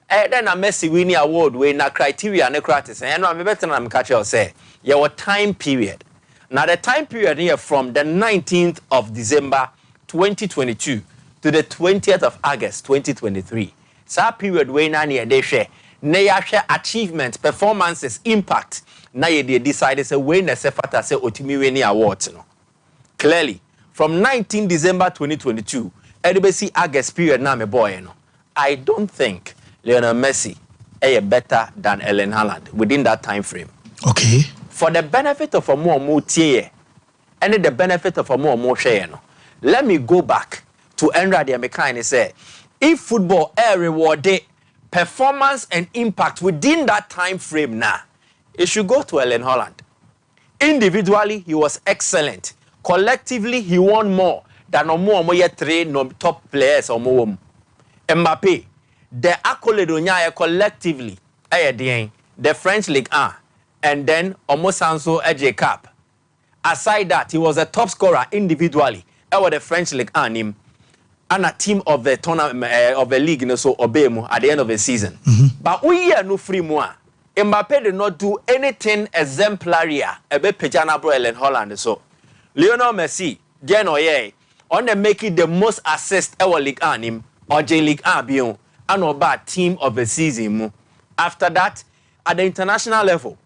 then a Messi winning award we na criteria ne gratis. And no me better na me catch you say your time period. Now the time period here from the 19th of December 2022 to the 20th of August 2023. Sa period we na near they share na ya share achievements, performances, impact. Na ye decide say we na sefata say otimi we ni awards no. Clearly, from 19 December 2022, everybody August period na me boy no. I don't think Lionel Messi is better than Erling Haaland within that time frame. Okay. for the benefit of a more tie and the benefit of a more share no. Let me go back to Enra de American say if football rewarded performance and impact within that time frame now, it should go to Erling Haaland. Individually, he was excellent. Collectively, he won more than more three top players or more. Mbappe, the accolade on collectively, the French League 1, and then almost also a Cup. Aside that, he was a top scorer individually. Over the French League 1 and a team of the tournament of the league, so obey mu at the end of the season. But we are no free more. Mbappe did not do anything exemplary. Ebe pejana bro Erling Haaland so. Lionel Messi, on the making the most assists ever League 1 or J League 1 and about team of the season. After that, at the international level,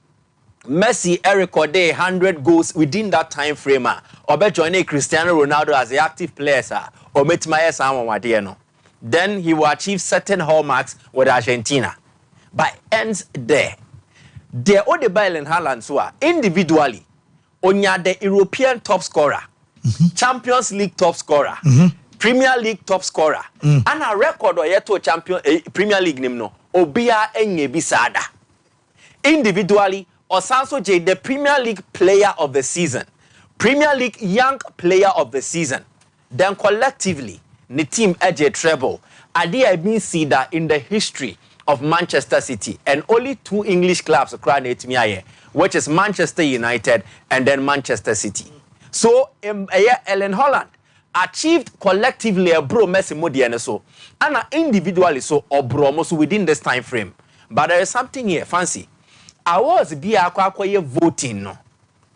Messi recorded 100 goals within that time frame. Or be joining Cristiano Ronaldo as the active player, or then he will achieve certain hallmarks with Argentina. But ends there. The only Erling Haaland so individually, onya the European top scorer, Champions League top scorer, Premier League top scorer, and a record or yet to Premier League nimno, obia enye bisada. Individually, Osanso J, the Premier League player of the season, Premier League young player of the season. Then collectively, the team edge treble. Adi I been see that in the history of Manchester City, and only 2 English clubs across it, which is Manchester United and then Manchester City. So, Erling Haaland achieved collectively a bro Messi Modiane so, and individually so or bro most within this time frame. But there is something here fancy. I was be a voting no.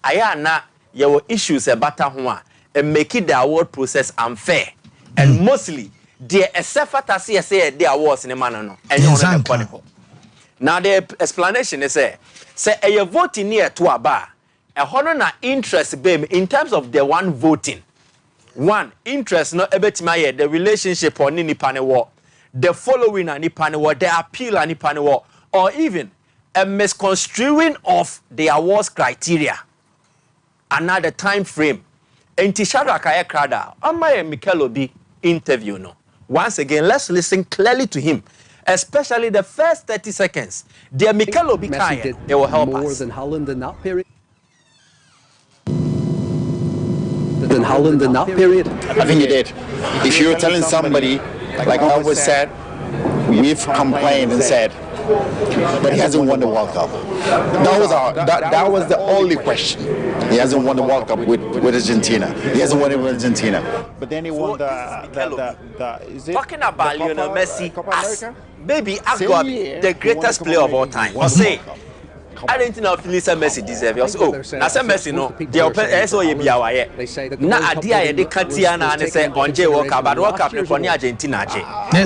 Ayana your issues about one and make it the award process unfair. And mostly the effort say the awards in the manner no. And you now the explanation is say a voting near to a bar. A honor interest babe in terms of the one voting. One interest no ebetima the relationship on any panel, the following any panel, the appeal any panel, or even a misconstruing of the awards criteria. Another time frame. And Tishara Kaya Krada, on my Mikel Obi interview no. Once again, let's listen clearly to him, especially the first 30 seconds. The Mikel Obi Kaya, they will help more us. Than Haaland in that period. Than Haaland in that period. I think he did. If you're telling somebody, like I always said, we've complained and said, but he hasn't won the World Cup. That was the only question. He hasn't won the World Cup with Argentina. He hasn't won it with Argentina. But then he won the talking about Lionel Messi as maybe the greatest player of all time. Or say, I don't know if Lisa Messi deserves it. Oh, now say Messi no. The SO be our na adia de Katiana and say on J World Cup, but World Cup for Argentina.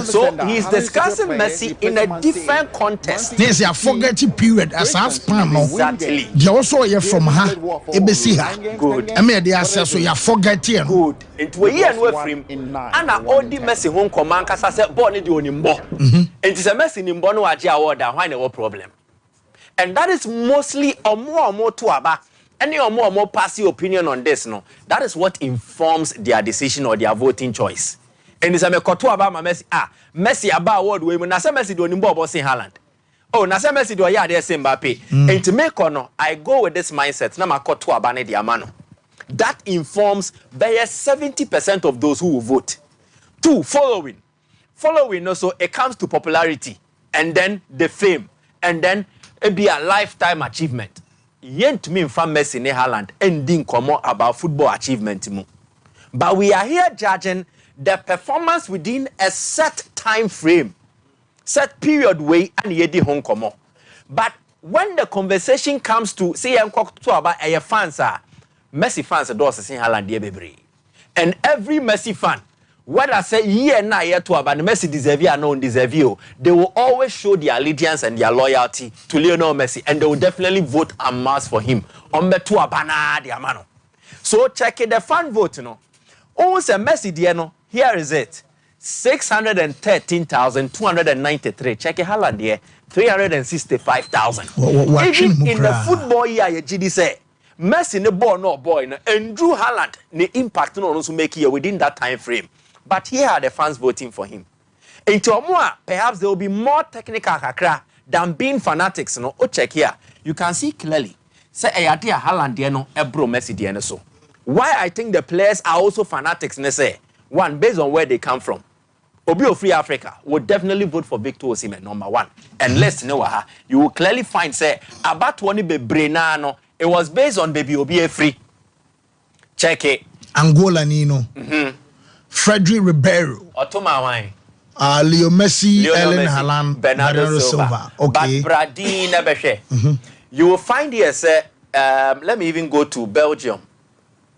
So he's discussing Messi in a different context. There's a forgetting period as I span. Exactly. You also hear from her, ABC her. Good. I mean, they are so you're forgetting. Good. Into a year and away from him. And I only Messi home command because I said, born in the Onimbo. And it's a Messi in Bono Aja award and why no problem. And that is mostly or more to about any or more passive opinion on this. No, that is what informs their decision or their voting choice. And it's a mekoto about my Messi. Messi about award women. Nasa Messi do nimbo about saying Haaland. Oh, Nasa Messi do ya there same Mbappe. And to make or no, I go with this mindset. Na makoto abane di amano. That informs by 70% of those who will vote. 2, following. Following also it comes to popularity and then the fame and then it be a lifetime achievement. Yen to me from Messi ne Haaland ending come about football achievement. But we are here judging the performance within a set time frame, set period way and yedi home come. But when the conversation comes to say to about a fans Messi fans do say Haaland dey bebre. And every Messi fan whether say year na year to about Messi deserve or non deserve you, they will always show their allegiance and their loyalty to Lionel Messi, and they will definitely vote en masse for him. To abana the amano. So check it, the fan vote no. Oh, say Messi no. Here is it. 613,293. Check it, Haaland here, 365,000. Even in the football year, GD say, Messi the ball no boy, and Drew Haaland the impact no also make here within that time frame. But here are the fans voting for him. Into more, perhaps there will be more technical kakra than being fanatics. No, check here. You can see clearly. Say Ayadia Haaland no ebro Messi no so. Why I think the players are also fanatics, say one based on where they come from. Obi of Free Africa would definitely vote for Victor Osimhen, number one. And let's know you will clearly find say about 20 Brenano. It was based on baby Obi Free. Check it. Angola Nino. Frederick Ribeiro. Otoma Wine. Leo Messi, Ellen Haaland, Bernardo Silva. Okay. But Bradine Nebeshe. You will find here, say, let me even go to Belgium.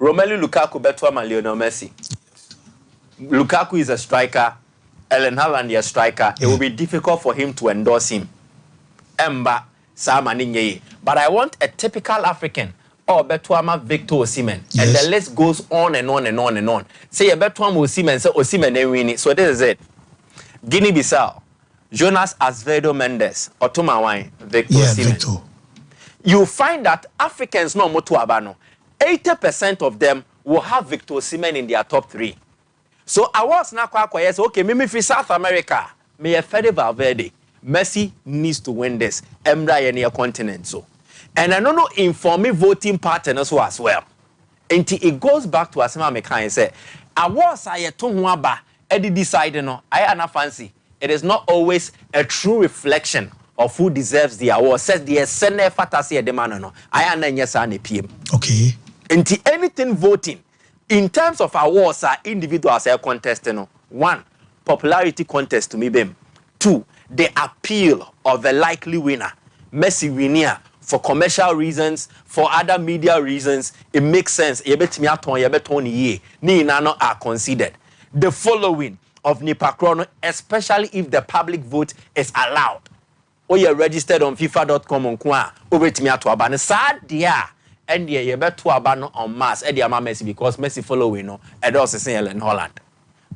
Romelu Lukaku Betuama Lionel Messi. Lukaku is a striker. Ellen Haaland is a striker. It will be difficult for him to endorse him. Emba Samaninye. But I want a typical African or Betuama Victor Osimhen. Yes. And the list goes on and on and on and on. Say a Betuama Osimhen, say Osimhen they win it. So this is it. Guinea-Bissau, Jonas Azevedo Mendes, Otoma Wine, Victor Osimhen. You find that Africans no motu abano. 80% of them will have Victor Osimhen in their top 3. So I was now quite okay, maybe for South America, may a Fede Valverde. Messi needs to win this. Emra any continent so. And I don't know inform me voting partners as well. Until it goes back to Asma Mekan and say, I was I to Huaba, Eddie decided no, I am not fancy. It is not always a true reflection of who deserves the award. Says the Sene Fatasi Edemano no. I am not PM. Okay. Until anything voting in terms of awards are individuals are contesting. No. 1, popularity contest to me bem. 2, the appeal of the likely winner. Messi winner for commercial reasons, for other media reasons, it makes sense. Ni nano are considered. The following of Nipakrono, especially if the public vote is allowed. Or you're registered on FIFA.com on Kwa, over to me at Wabana. Sad, yeah. And you better abandon on mass, Eddie Ama Messi, because Messi following no, and also saying in Holland.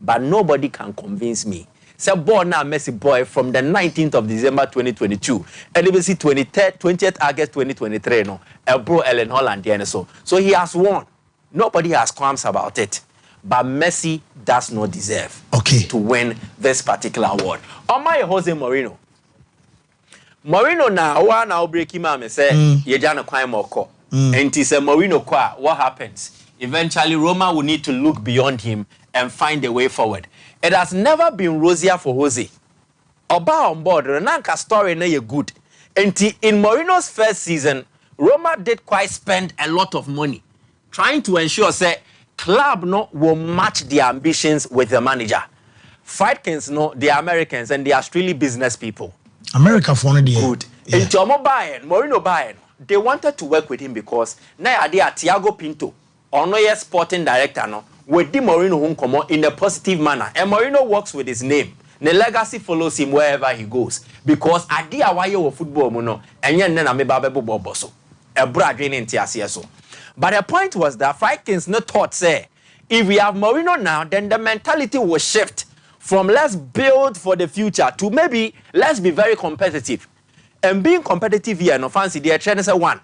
But nobody can convince me. Say born now Messi boy from the 19th of December 2022, and even see 20th August 2023 no, a bro Ellen Holland so he has won. Nobody has qualms about it. But Messi does not deserve to win this particular award. On my Jose Mourinho. Mourinho now break him out and say, Yejana Kwai Moko. And he said, Mourinho Kwa, what happens? Eventually, Roma will need to look beyond him and find a way forward. It has never been rosier for Jose. Oba on board, Renanka story na ye good. And in Mourinho's first season, Roma did quite spend a lot of money trying to ensure, say, club no will match their ambitions with the manager. Friedkins no, they are Americans and they are really business people. America for one day. Good. In Tomo Bayern, Mourinho Bayern, they wanted to work with him because now they are Thiago Pinto, or no sporting director no, with the Mourinho come on in a positive manner. And Mourinho works with his name. The legacy follows him wherever he goes. Because adia waye wo football mono, and yen na me babebo boboso. A bradwin in so. But the point was that Friedkins no thought say, if we have Mourinho now, then the mentality will shift from let's build for the future to maybe let's be very competitive. And being competitive here, no fancy, they're trying to say one,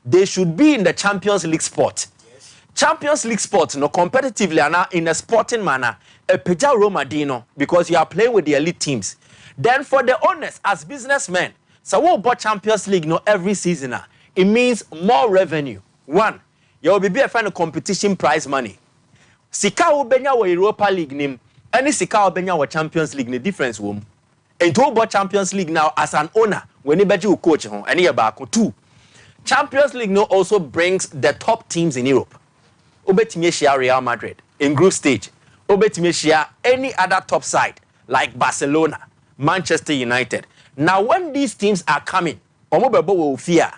they should be in the Champions League sport. Yes. Champions League sport, no competitively and in a sporting manner, a Peja Roma Dino, because you are playing with the elite teams. Then for the owners, as businessmen, so we bought Champions League no every season, it means more revenue. 1, you will be a fan of competition prize money. Sika ubenya wa Europa League nim, any Sika ubenya wa Champions League, the difference wom. And to about Champions League now as an owner, when you bet you coach home, and you're back 2. Champions League now also brings the top teams in Europe. Obetimeshia Real Madrid in group stage. Obetimeshia any other top side like Barcelona, Manchester United. Now when these teams are coming, omobebo will fear.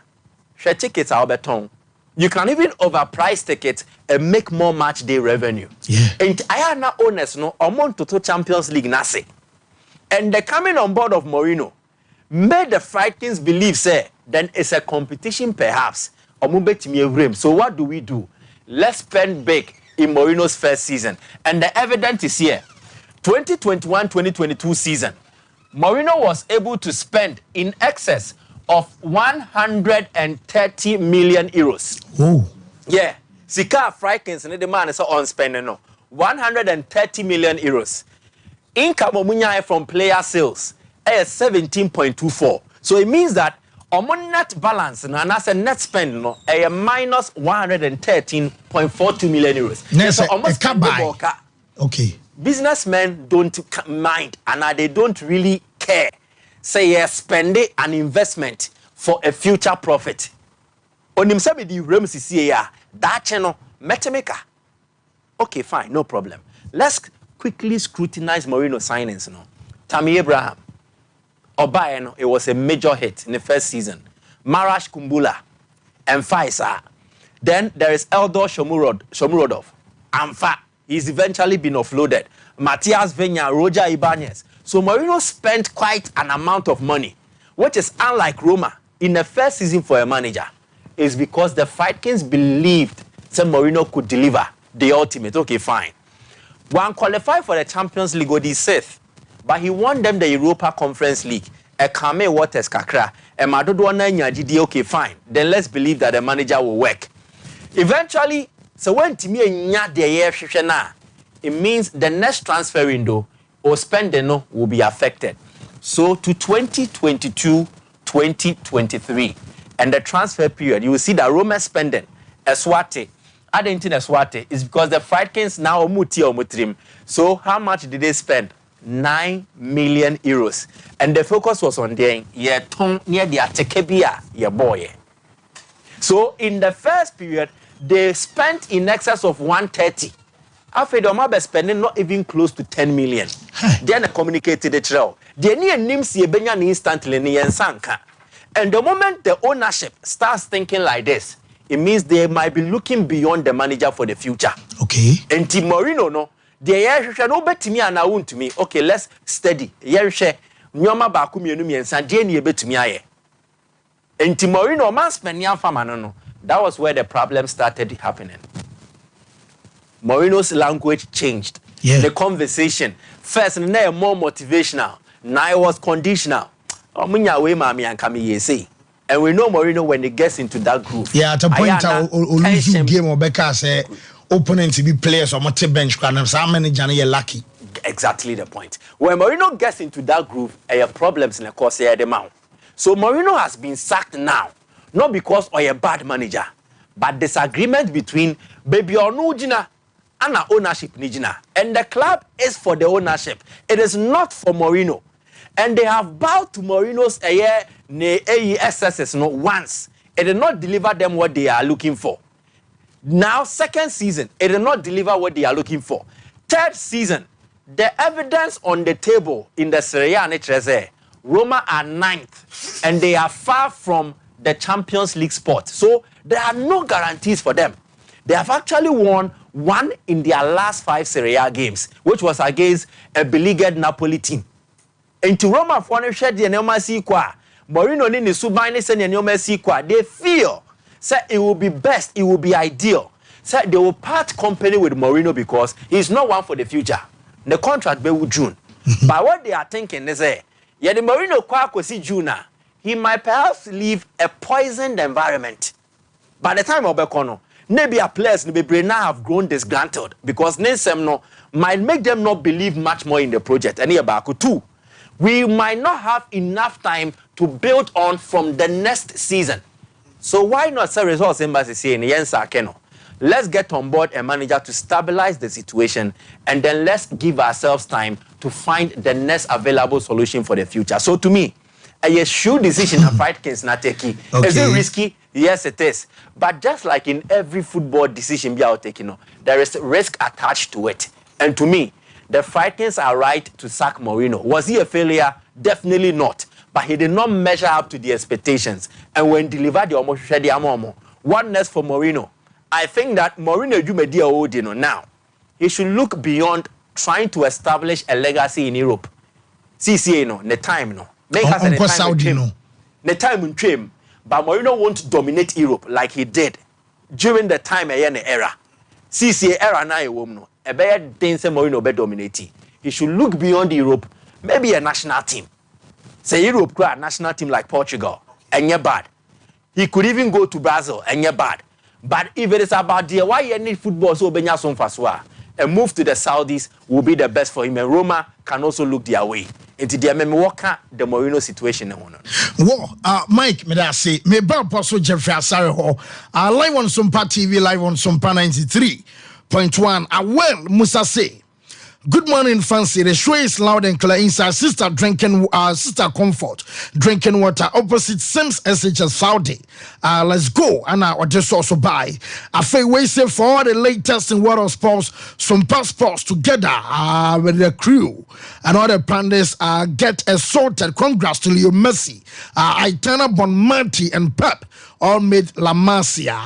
Share tickets are beton. You can even overprice tickets and make more match day revenue. Yeah. And I am not honest, no, among total Champions League nasi. And the coming on board of Mourinho made the Friedkins believe, say, then it's a competition perhaps. So what do? Let's spend big in Mourinho's first season. And the evidence is here. 2021-2022 season, Mourinho was able to spend in excess of 130 million euros. Oh. Yeah. Sika Frikens and the man is on spending no 130 million euros. Income omunya from player sales is 17.24. So it means that on net balance and as a net spend no a minus 113.42 million euros. Yes, so almost okay. Businessmen don't mind and they don't really care. Say yes, spend it an investment for a future profit. On himself the remsi that channel metameka. Okay, fine, no problem. Let's quickly scrutinize Mourinho signings. No, Tammy Abraham, Obayeno, it was a major hit in the first season. Marash Kumbula, and Faisal. Then there is Eldor Shomurodov. Amfa, he's eventually been offloaded. Matias Venya, Roger Ibanez. So Mourinho spent quite an amount of money, which is unlike Roma in the first season for a manager. Is because the Vikings believed that Mourinho could deliver the ultimate. Okay, fine. One qualified for the Champions League, he said, but he won them the Europa Conference League. A Kame Waters Kakra, a Madodwana Nyajidi. Okay, fine. Then let's believe that the manager will work. Eventually, so when Timmy nya the year it means the next transfer window or spending will be affected. So to 2022-2023 and the transfer period, you will see that Roma spending Eswate. Adding Eswate is because the Vikings now muti or mutrim. So how much did they spend? 9 million euros. And the focus was on the near the Atekebia, your boy. So in the first period, they spent in excess of 130. After the amount spending not even close to 10 million. Then I communicated the trail. They need names ye benya instantly ni sanka. And the moment the ownership starts thinking like this, it means they might be looking beyond the manager for the future. Okay. And Tim Mourinho no, the year no bet me and I want to me. Okay, let's steady. Year share nyoma ba ku mienu miensa de ne betumi aye. And Tim Mourinho man spend yan fama no. That was where the problem started happening. Mourinho's language changed. Yeah. The conversation. First, now more motivational. Now it was conditional. And we know Mourinho when he gets into that groove. Yeah, at a point, Olu game or Becca say opponents be players or multi bench. Some manager are lucky. Exactly the point. When Mourinho gets into that groove, there are problems in the course of the mount. So Mourinho has been sacked now, not because of a bad manager, but disagreement between Baby Onujina and ownership nijina. And the club is for the ownership. It is not for Mourinho. And they have bowed to Mourinho's AESS once. It did not deliver them what they are looking for. Now, second season, it did not deliver what they are looking for. Third season, the evidence on the table in the Serie A and Treze, Roma are 9th, and they are far from the Champions League spot. So there are no guarantees for them. They have actually won one in their last 5 Serie A games, which was against a beleaguered Napoli team. And to Roma for the Mourinho ni Subani send they feel say it will be best, it will be ideal. Say they will part company with Mourinho because he's not one for the future. The contract be with June. But what they are thinking is the Mourinho kwa see June, he might perhaps leave a poisoned environment. By the time of Bekono, maybe a players maybe now have grown disgruntled because Nesem might make them not believe much more in the project. And here back too, we might not have enough time to build on from the next season. So why not say results embassy saying Yensa Keno? Let's get on board a manager to stabilize the situation, and then let's give ourselves time to find the next available solution for the future. So to me, a sure decision of Vikings not taking. Okay. Is it risky? Yes, it is. But just like in every football decision we are taking, there is risk attached to it. And to me, the Vikings are right to sack Mourinho. Was he a failure? Definitely not. But he did not measure up to the expectations. And when delivered the almost shed the what next for Mourinho? I think that Mourinho now, he should look beyond trying to establish a legacy in Europe. CCA the time Make us the time the time in trim, but Mourinho won't dominate Europe like he did during the time era. CCA era na woman. A better thing say Mourinho be dominating. he should look beyond Europe, maybe a national team. Say Europe, a national team like Portugal, and you're bad. He could even go to Brazil, and you're bad. But if it is about the why you need football, so Benya Sompa, a move to the Saudis will be the best for him, and Roma can also look their way. Into the Walker, the Mourinho situation. Mike, me that say, me ba Apostle Jeffrey Asare ho. Live on Sompa TV, live on Sompa 93.1. Well, Musa say. Good morning, fancy. The show is loud and clear inside. Sister Comfort drinking water opposite Sims SHS Saudi. Let's go. And I just also buy. I feel we say for all the latest in world of sports, some passports together with the crew and all the pandas get assaulted. Congrats to Leo Messi, Aitana Bonmanti and Pep. All made La Masia,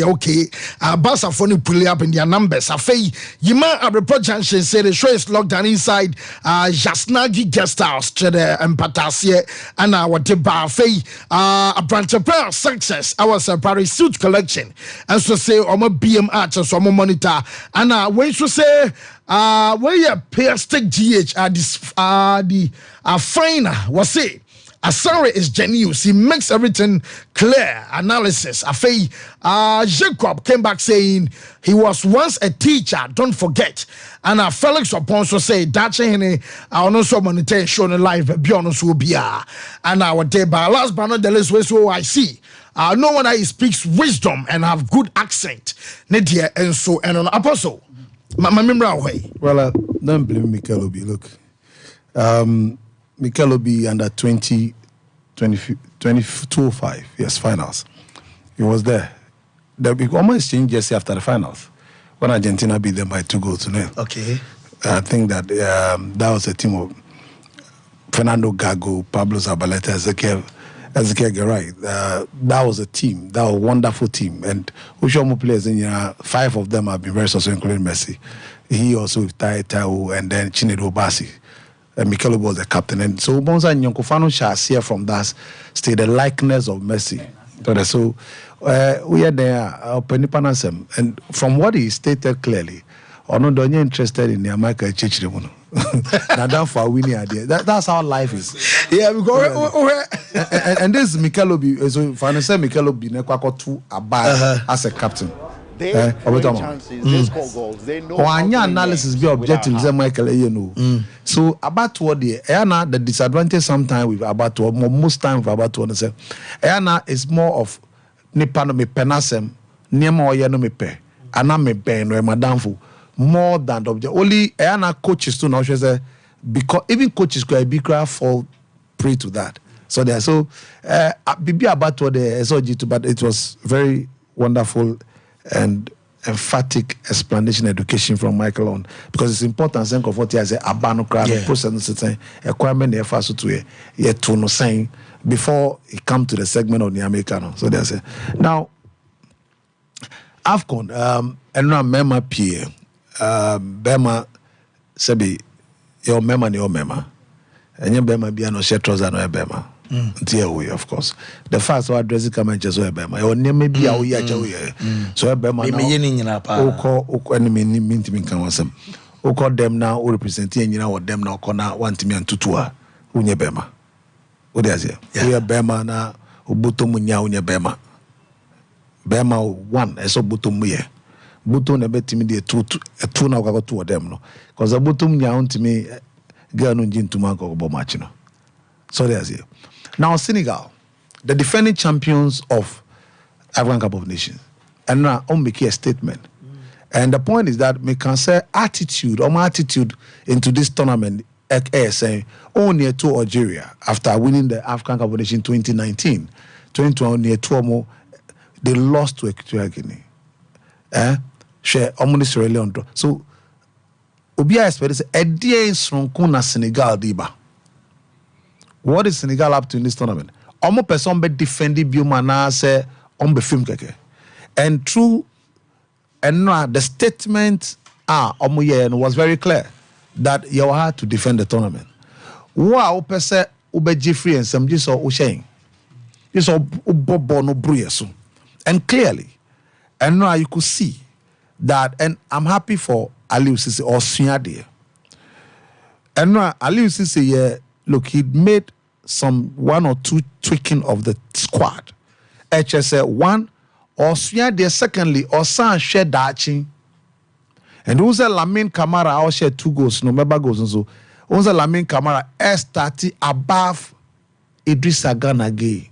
okay. Basa phone pull up in their numbers. Afei, Yima Abrepo Junction say the show is locked down inside Jasnagi Guest House to the Empatasie and our Deba. Afei, a branch of prayer success. Our Paris suit collection. And so say, Omo BM archers, Omo monitor. And when you say, where you pay stick GH the finer was say. Asare is genius. He makes everything clear. Analysis. Afei, Jacob came back saying he was once a teacher. Don't forget. And Felix Oponso say that I also monitor show the live beyond us will be and our day by last but not the least so I see. No one that speaks wisdom and have good accent. Nedia and so and on Apostle. My memory way. Well, don't blame Mikel Obi. Look. Mikel Obi under 22-05, yes, finals. He was there. They almost changed jersey after the finals when Argentina beat them by 2-0. Okay. I think that that was a team of Fernando Gago, Pablo Zabaleta, Ezekiel Garay. That was a team. That was a wonderful team. And Ushomu players, in 5 of them have been very successful, including Messi. He also with Tao and then Chinedu Obasi. Mikel Obi was the captain, and so Bonza and Yonkofano shall see from that stay the likeness of Messi. So we are there, and from what he stated clearly, or not interested in the American church. That's how life is. Yeah, because and this Mikel Obi, so if I say Mikel Obi, as a captain. They create chances, they score goals, they know analysis be objective, Michael, you know. So about what the disadvantage sometimes with about most time with about what say is more of Nipano me penasem, Niema oyeno me pe, ana me ben or madamfo more than the object. Only coaches too now say because even coaches could be fall prey to that. So there be about what the SOG but it was very wonderful and emphatic explanation education from Michael on because it's important think of what he has a abano crowd process requirement the first to to no saying before he come to the segment of the Americano. So there's a now AFCON and now Mema P Bema Sebi your Mema and your Bema be no share trousers no Bema. Dear way, of course. The first one addressing come just so Bema. Your name may be a way so Bema now. Oko enemy mean to me can was them. Oko them now representing you know what them now corner want me and tutua. Unye Bema. What is it? We are Bema na ubuto munya unye Bema. Bema one eso buto muye. Buto na beti me de two na ukago two of them no. Because the buto munya unti me girl no jintu manko bo match no. So there's it. Now Senegal, the defending champions of African Cup of Nations, and now I'm making a statement. And the point is that we can say attitude or my attitude into this tournament saying only to Algeria after winning the African Cup of Nations 2019, 2020 they lost to Equatorial Guinea. Share Sierra Leone. So Obia expects a day in Senegal diba. What is Senegal up to in this tournament? Almost person be defending Biomana say on be film keke. And true and the statement was very clear that you had to defend the tournament. Wow, pese ube Jeffrey and some just saying. Just no bruyesu. And clearly, and now you could see that, and I'm happy for Aliou Cisse or Sunyade. And Aliou Cisse, look, he made some 1 or 2 tweaking of the squad. HSA 1 or there secondly or San share Dachi. And who's a Lamine Camara or share 2 goals, no member goals and so. Who's a Lamine Camara S30 above Idrissa Gana Gueye.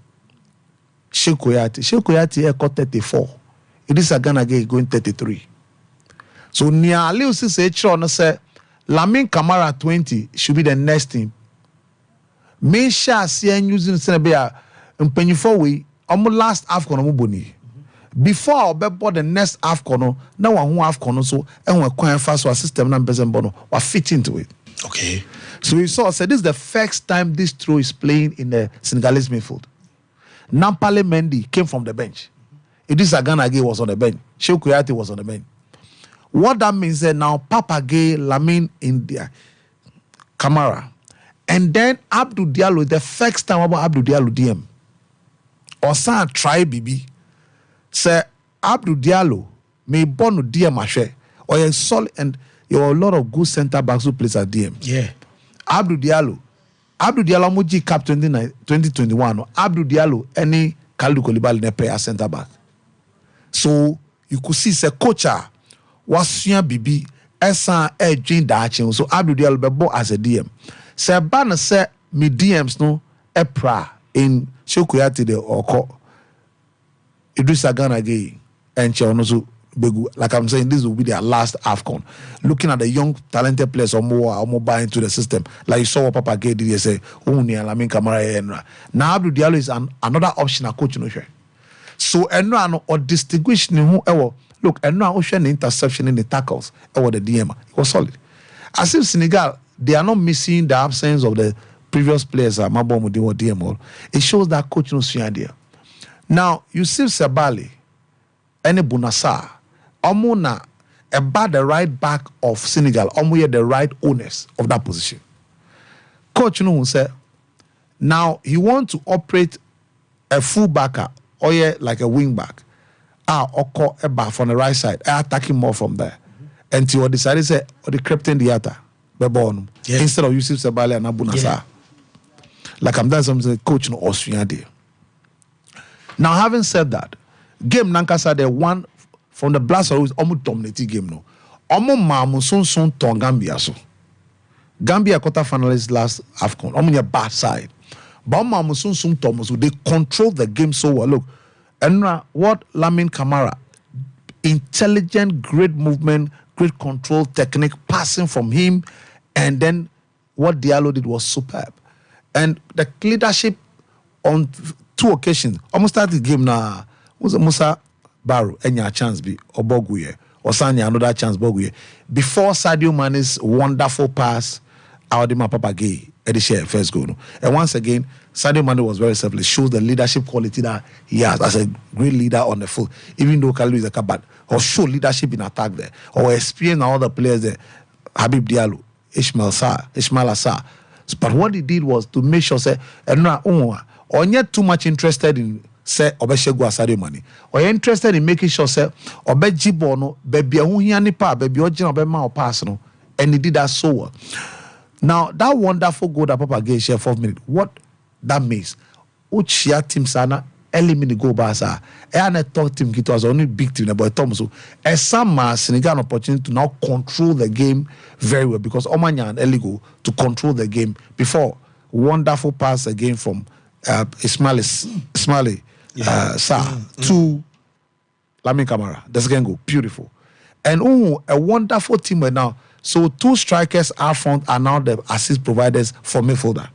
Sheikh Kouyaté got 34. Idrissa Gana Gueye going 33. So near Aliou Cisse Chron say Lamine Camara 20 should be the next team. Me shall see using Senegal in Pennyfo way almost last AFCON boni. Before the next AFCON, now one AFCON so and we're quite fast so our system numbers and bono or fit into it. Okay. So we saw this is the first time this throw is playing in the Senegalese midfield. Nampale Mendy came from the bench. Idrissa Gana Gueye was on the bench. Sheikh Kouyaté was on the bench. What that means is now Papa Gueye, Lamine India, Camara, and then Abdou Diallo, the first time about Abdou Diallo DM. Or some try BB. Say Abdou Diallo may born with DM Ashe, or a solid and you have a lot of good centre backs who plays at DM. Yeah. Abdou Diallo Muji Cup 2021. Abdou Diallo any Kalidou Koulibaly ne play as centre back. So you could see say coacher was BB esa edging dachi. So Abdou Diallo bebo as a DM. Say ban say me DMs no epra in Sheikh Kouyaté de oko Idrissa Gana Gueye and Cheonosu Begu. Like I'm saying, this will be their last AFCON. Looking at the young talented players or more buy into the system. Like you saw what Papa Gueye did, say, Lamine Camara. Now Abdou Diallo is another option a coach no share. So Enra or distinguish who look Enra ocean interception in the tackles or the DM. It was solid. As if Senegal, they are not missing the absence of the previous players at Mabomudi or DM. It shows that coach knows the idea. Now, Youssouf Sabaly, any Bounassa, Omuna about the right back of Senegal, Omuye the right owners of that position. Coach said, now he wants to operate a full backer or like a wing back. Or a back from the right side, attacking more from there. Until he decided say, or the Captain Diata, instead of Youssouf Sabaly and Bounassa. Yeah. Like I'm done something coach no Austrian day. Now, having said that, game Nankasa the one from the blast always almost dominating game no. Almost mamu son ton Gambia so. Gambia quarter finalists last AFCON. On your bad side, but mamu son ton so they control the game so well. Look, and what Lamine Camara, intelligent, great movement, great control technique, passing from him, and then what Diallo did was superb, and the leadership on 2 occasions, almost started the game now. Was Musa Barrow any chance be or Boguye or Sanya another chance Boguye before Sadio Mane's wonderful pass out of my Papa Gueye at the share first goal. And once again, Sadio Mane was very selfless. Shows the leadership quality that he has as a great leader on the field. Even though Kalidou is a cabat, or show leadership in attack there, or experience all the players there. Habib Diallo, Ismail Assar. But what he did was to make sure say or yet too much interested in say Obeshegu Sadio Mane, or interested in making sure say Obejibo no baby nipa baby ojina obema or pass no, and he did that so well. Now that wonderful goal that Papa Gueye share 4 minutes, what that means? Uchia team sana eliminate go basa. And I thought team Kito was only big team about Tom so. And some Senegal an opportunity to now control the game very well because Omanya and Eligo to control the game before wonderful pass again from Ismail Sarr to Lamine Camara. The second goal, beautiful. And a wonderful team right now. So 2 strikers up front are now the assist providers for midfielder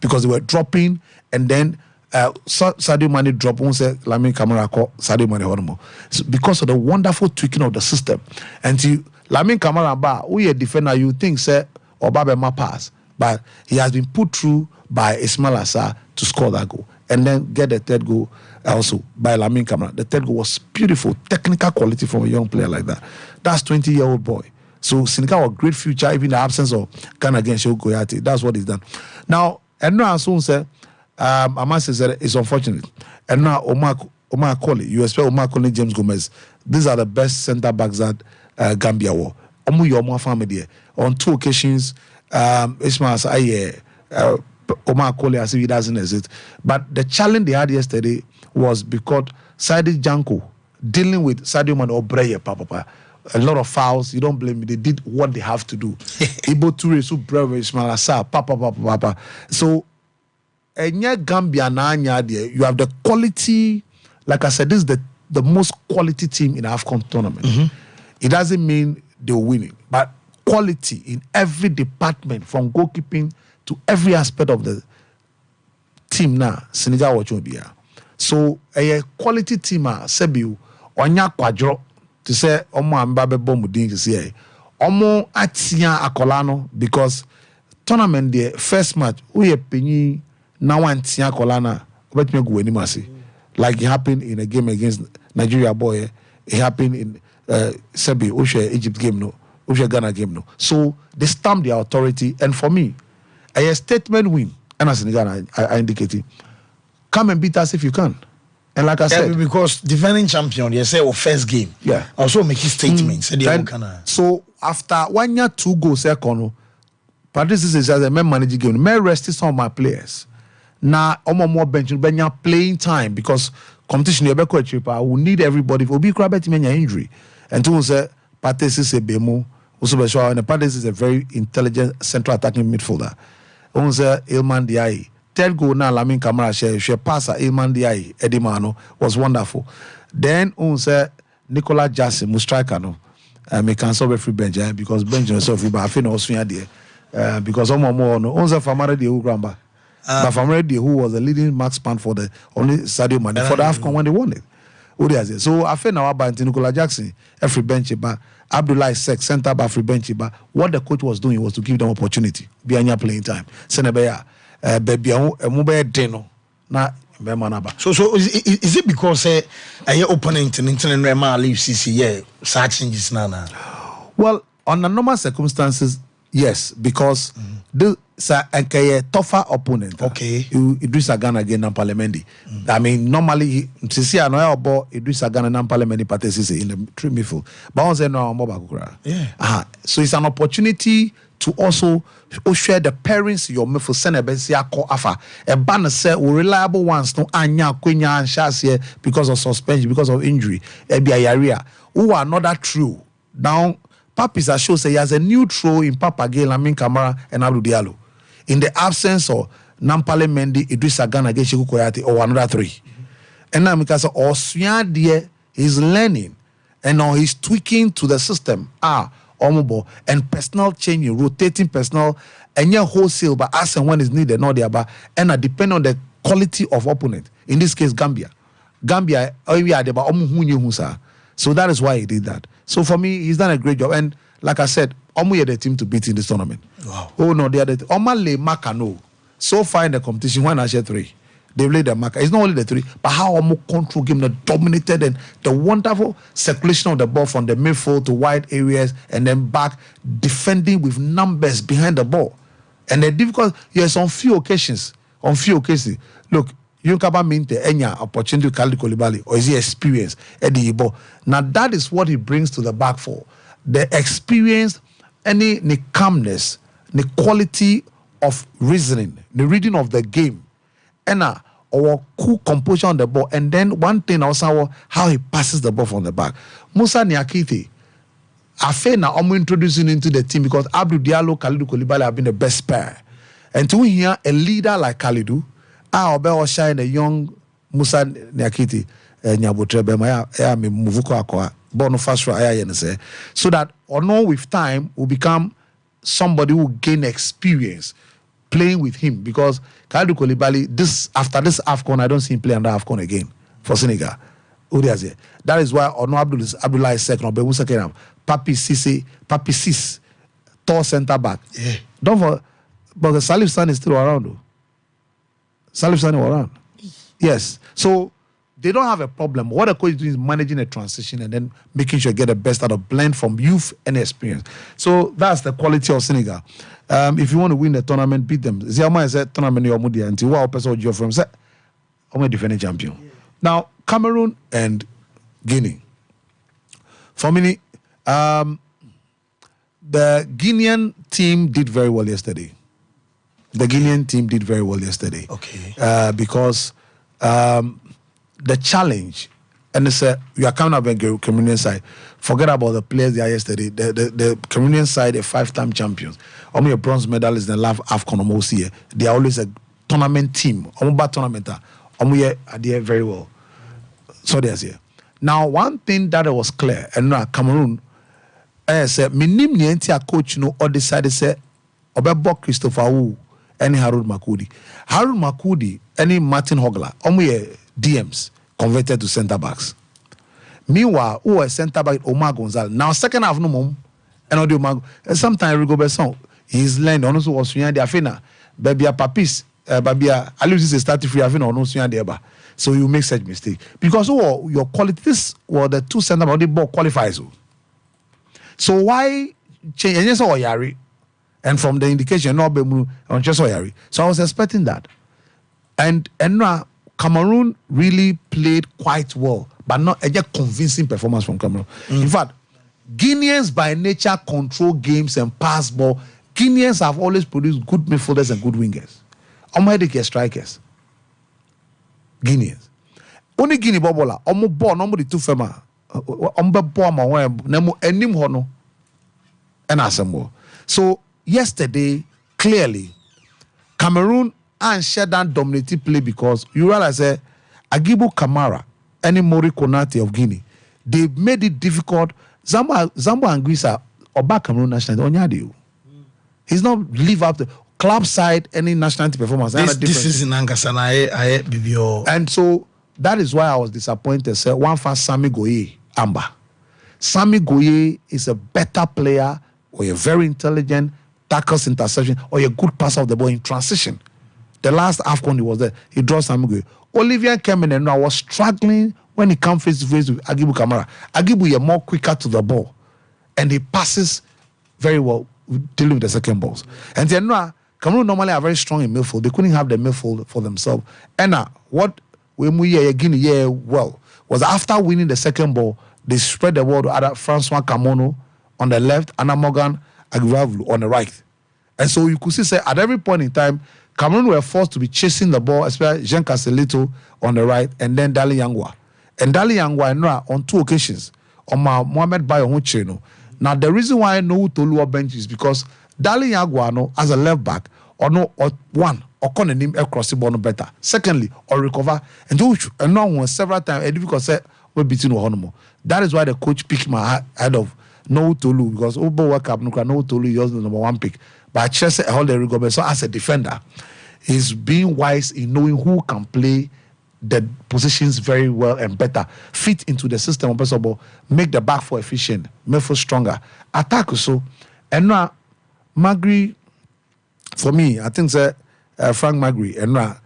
because they were dropping and then Sadio Mane dropped one say Lamine Camara call Sadio Mane so because of the wonderful tweaking of the system. And to Lamine Camara who a defender you think say Obabema pass, but he has been put through by Ismail Assar to score that goal and then get the third goal also by Lamine Camara. The third goal was beautiful, technical quality from a young player like that. That's 20-year-old boy. So Senegal a great future even in the absence of Ghana against Sheikh Kouyaté. That's what he's done. Now, Enra Asun said, I must say it's unfortunate. Enra Omar Colley, you expect Omar Colley, James Gomez. These are the best centre backs that Gambia were. On 2 occasions, Ismail Saye, Omar Kole as if he doesn't exist. But the challenge they had yesterday was because Sadi Janko dealing with Sadio Mane or Breye, Papa. A lot of fouls. You don't blame me. They did what they have to do. Ibo Toure, so brave, Ismail Assar, Papa. So, Gambia you have the quality. Like I said, this is the most quality team in the AFCON tournament. It doesn't mean they're winning, but quality in every department, from goalkeeping to every aspect of the team now. Senegal Wachobia. So a quality team, Sebiu, Onya Quadro, to say Omo Ambabe Bomudin to say Omo Atia Akolano, because tournament the first match, we penny now and Tia Colana, let me go anymasi. Like it happened in a game against Nigeria boy, it happened in Sebi Ushe Egypt game no, Ushe Ghana game no. So they stamped their authority, and for me, a statement win, and as in Ghana I indicated, come and beat us if you can. And like I said, because defending champion, they say first game, also make statements. So after 1 year, 2 goals, Patrice is just a man managing game. May rest some of my players. Now, more bench, playing time, because competition you be cheaper. We need everybody. Will be crabby to injury. And to say Patrice is a bemo. Also, and Patrice is a very intelligent central attacking midfielder. On say Ilman Diaye. Third goal now, Lamin Kamara she passer Ilman Diaye Edimano was wonderful. Then on say Nicola Jackson, striker no. Me cancel every bench because bench yourself but I feel no swing there. Because more no. On say Famara de Ugramba. But Famara de who was the leading mark span for the only Sadio Mane for the AFCON when they won it. So I feel now about Nicola Jackson every bench but Abdullah Sek center back free bench but what the coach was doing was to give them opportunity behind playing time. Senebeya baby deno na so is it because a opponent in international leave CC such changes now? Well, on the normal circumstances, yes, because this a tougher opponent. Okay, Idris Agana again and Parliamendi. I mean, normally CC and I about Idris Agana and Parliamendi participate in the true midfield, but on say no more. Yeah. So it's an opportunity to also share the parents your midfield senebesi ako afa a banner say reliable ones no anya kwenya anshase because of suspension, because of injury area who are not that true. Now Papis shows say he has a neutral in Papa Gay, Lamin Kamara and Abdou Diallo in the absence of Nampale Mendy, Idris Agana, Sheku Koyate or another 3. And now because Oswia there he's learning and now he's tweaking to the system and personal changing, rotating personal, and your wholesale, but as and when is needed, not there, but and depend on the quality of opponent. In this case, Gambia, so that is why he did that. So for me, he's done a great job, and like I said, Omu the team to beat in this tournament. Wow. Oh no, they are the Omale Makano. So far in the competition, 1 and 3. They played the marker. It's not only the 3, but how Omo control game, the dominated and the wonderful circulation of the ball from the midfield to wide areas and then back, defending with numbers behind the ball. And the difficult, yes, on few occasions, look, Yunkaba Minte, Enya, opportunity to Khalid Koulibaly, or is he experience? Eddie Ibo. Now that is what he brings to the back for. The experience, the calmness, the quality of reasoning, the reading of the game. And or cool composure on the ball, and then one thing also how he passes the ball from the back. Musa Niakite, I feel now I'm introducing into the team because Abdou Diallo, Khalidou Koulibaly have been the best pair, and to hear a leader like Khalidou, I shine a young Musa Niakite, Nyabotrebe Maya me Muvuko Akwa, Bono Fastro Ayayense, so that or no with time will become somebody who gain experience playing with him, because Khalidou Koulibaly, after this AFCON, I don't see him play under AFCON again for Senegal. That is why Ono Abdullah is second, but second, Papi Sis, tall centre back. Yeah. Don't for, but the Salif Sane is still around though. Salif Sane around. Yes. So they don't have a problem. What the coach is doing is managing a transition and then making sure you get the best out of blend from youth and experience. So that's the quality of Senegal. If you want to win the tournament, beat them. Ziama is a tournament in Omudia until wow person you from say I'm a defending champion. Yeah. Now Cameroon and Guinea. For me, the Guinean team did very well yesterday. The Guinean team did very well yesterday. Okay. Because the challenge, and it's we are coming up against the Cameroonian side. Forget about the players they are yesterday. The Cameroonian side, a 5-time champions. Only a bronze medalist in the last AFCON almost here. They are always a tournament team. Bad tournament. Are there very well. So there's here. Now, one thing that was clear, and now Cameroon, said, minim nienti a coach no or decided say, Obebo Christopher Wu, any Harold Makudi. Harold Makudi, any Martin Hogler, DMs converted to centre backs. Meanwhile, who was centre back Omar Gonzalez. Now, second half no mom, and Audio Mago. Sometimes Rigo Besson, he's learned also was Suyan de Afina, Babia Papis, Babia, I lose this starting free Afina or no Suyan de Eba. So you make such mistake. Because your qualities were the two centre back, the ball qualifies. So why change? And yes, Oyari, and from the indication, no Bemu on just Oyari. So I was expecting that, and now Cameroon really played quite well, but not a convincing performance from Cameroon. In fact, Guineans by nature control games and pass ball. Guineans have always produced good midfielders and good wingers. Omedike strikers. Guineans. Only Guinea bobola. Omo ball number 2 fema. So yesterday, clearly, Cameroon and Shedan dominated play because you realize Agibu Kamara, any Mori Konate of Guinea, they made it difficult. Zambo Anguissa or back Cameroon national Onyadi. He's not live up the club side any nationality performance. This is in Angasana, BBO. And so that is why I was disappointed. Say one fast Sami Goye Amba. Sami Goye is a better player, or a very intelligent tackles interception, or a good passer of the ball in transition. The last AFCON he was there, he draws Sami Goye. Olivier Kemen and I was struggling when he comes face to face with Agibu Kamara. Agibu is more quicker to the ball, and he passes very well dealing with the second balls. And then Cameroon normally are very strong in midfield. They couldn't have the midfield for themselves. And what we Guinea well was after winning the second ball, they spread the ball to other Francois Camono on the left, Anna Morgan Agravulu on the right. And so you could see, say, at every point in time, Cameroon were forced to be chasing the ball, especially Jean Castellito on the right, and then Dali Yangwa. And Dali Yangwa on 2 occasions, on Mohamed Bayo Huncheno. Now, the reason why I know Tolu bench is because Dali Yangwa as a left back, or one, or can name across the ball better. Secondly, or recover. And now several times, and because we're between one. That is why the coach picked my head of no Tolu, because Obo World Cup, no Tolu, he was the number 1 pick. But Chelsea hold the Rigoberto. So as a defender, he's being wise in knowing who can play the positions very well and better, fit into the system of basketball, make the back four efficient, make for stronger, attack also. And now, Magri, for me, I think that Frank Magri, and now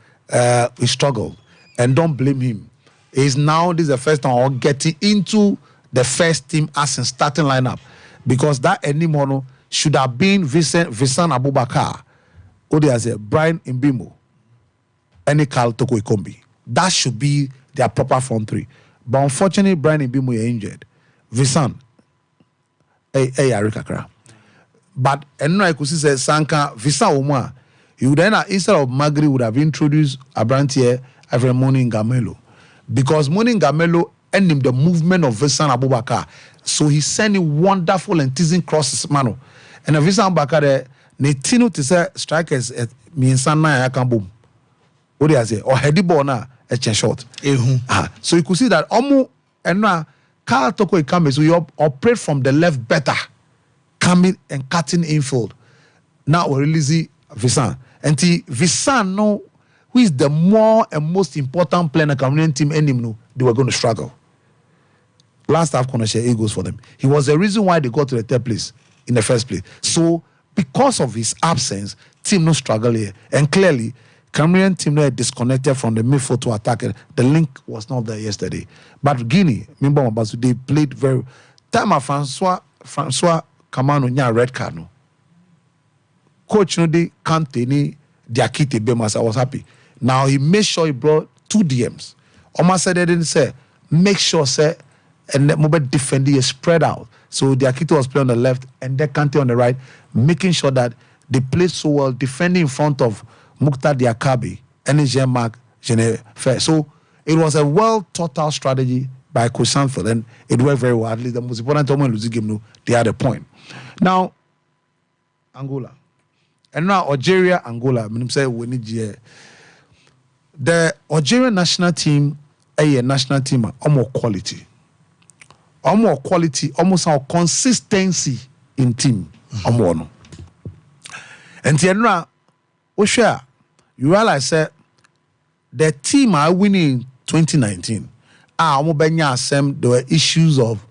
he struggled, and don't blame him. This is the first time getting into the first team as in starting lineup, because that Enimono should have been Vincent Abubakar, Odiaze, Brian Mbimo, and Carl Toko Ikombi. That should be their proper front three. But unfortunately, Brian Mbimo is injured. Vincent, Arikakra. But and I could see Sanka Vincent Omar. You would then instead of Magri would have introduced Abrantier every morning Gamelo, because morning Gamelo ending the movement of Vincent Abubakar. So he's sending wonderful and teasing crosses, mano. And Vincent Abubakar, Netino to say strikers means I can boom. What do I say? Or heady ball na a short. So you could see that Omu and now Carl Toko Ikambe, so you operate from the left better, coming and cutting infield. Now we're releasing Vincent. And Vincent know who is the more and most important player in the Cameroonian team, and him know they were going to struggle. Last half corner share Eagles for them. He was the reason why they got to the 3rd place in the first place. So because of his absence, team no struggle here. And clearly, Cameroonian team no disconnected from the midfield to attack. The link was not there yesterday. But Guinea, remember they played very. Time of Francois Kamano nya red card no. Coach no they can't any Diakite Bemas. I was happy. Now he made sure he brought 2 DMs. Omar said they didn't say make sure say and let mobile defending spread out. So Diakite was playing on the left and Kante on the right, making sure that they played so well, defending in front of Mukhtar Diakabi and Jean-Marc Genefer. So it was a well thought out strategy by Coach Sanford, and it worked very well. At least the most important time when losing game, they had a point. Now, Angola. And now Algeria, Angola. I say we need the Algerian national team, a national team, more quality. More quality, almost our consistency in team. No. And now, you realize that the team are winning 2019. There were issues of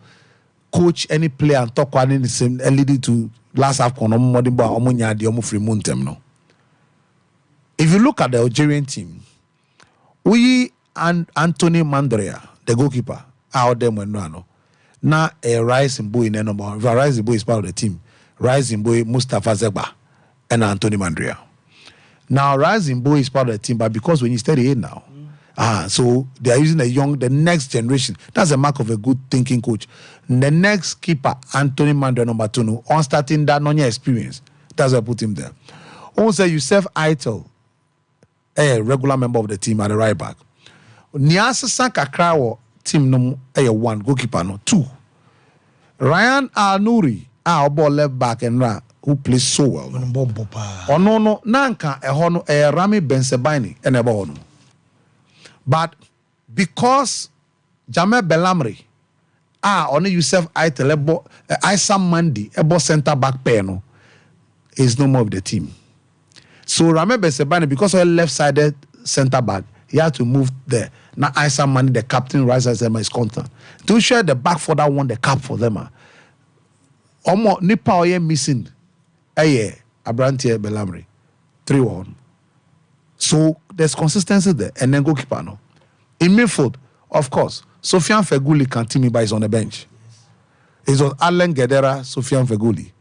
coach, any player, and talk one in the same, and leading to last AFCON. If you look at the Algerian team, we and Anthony Mandrea, the goalkeeper, out there when no. Now a rising boy in number. Rising boy is part of the team. Rising boy Mustafa Zegba and Anthony Mandrea. Now rising boy is part of the team, but because when you study it now, so they are using the next generation. That's a mark of a good thinking coach. The next keeper, Anthony Mandrea, number 2, on starting that non experience. That's why I put him there. Also, Youssef Aitel, a regular member of the team at the right back. Niasa Sankakrawo team no 1 goalkeeper no 2. Ryan Al-Nouri, our ball left back and who plays so well. No, Nanka a Rami Bensebaini and a ball. But because Jamel Belhamri, only Youssef Aitel, Issa Mandi, a center back pair no, is no more of the team. So Rami Bensebaini, because of a left-sided center back, he had to move there. Now Issa Mandi, the captain, rises them is constant. To share the back for that one, the cap for them. Omo nipa oye missing. Abrantier Belhamri 3-1. So there's consistency there, and then goalkeeper no. In midfield, of course, Sofiane Feghouli continue, but he's on the bench. It was Alain Guedera, Sofiane Feghouli.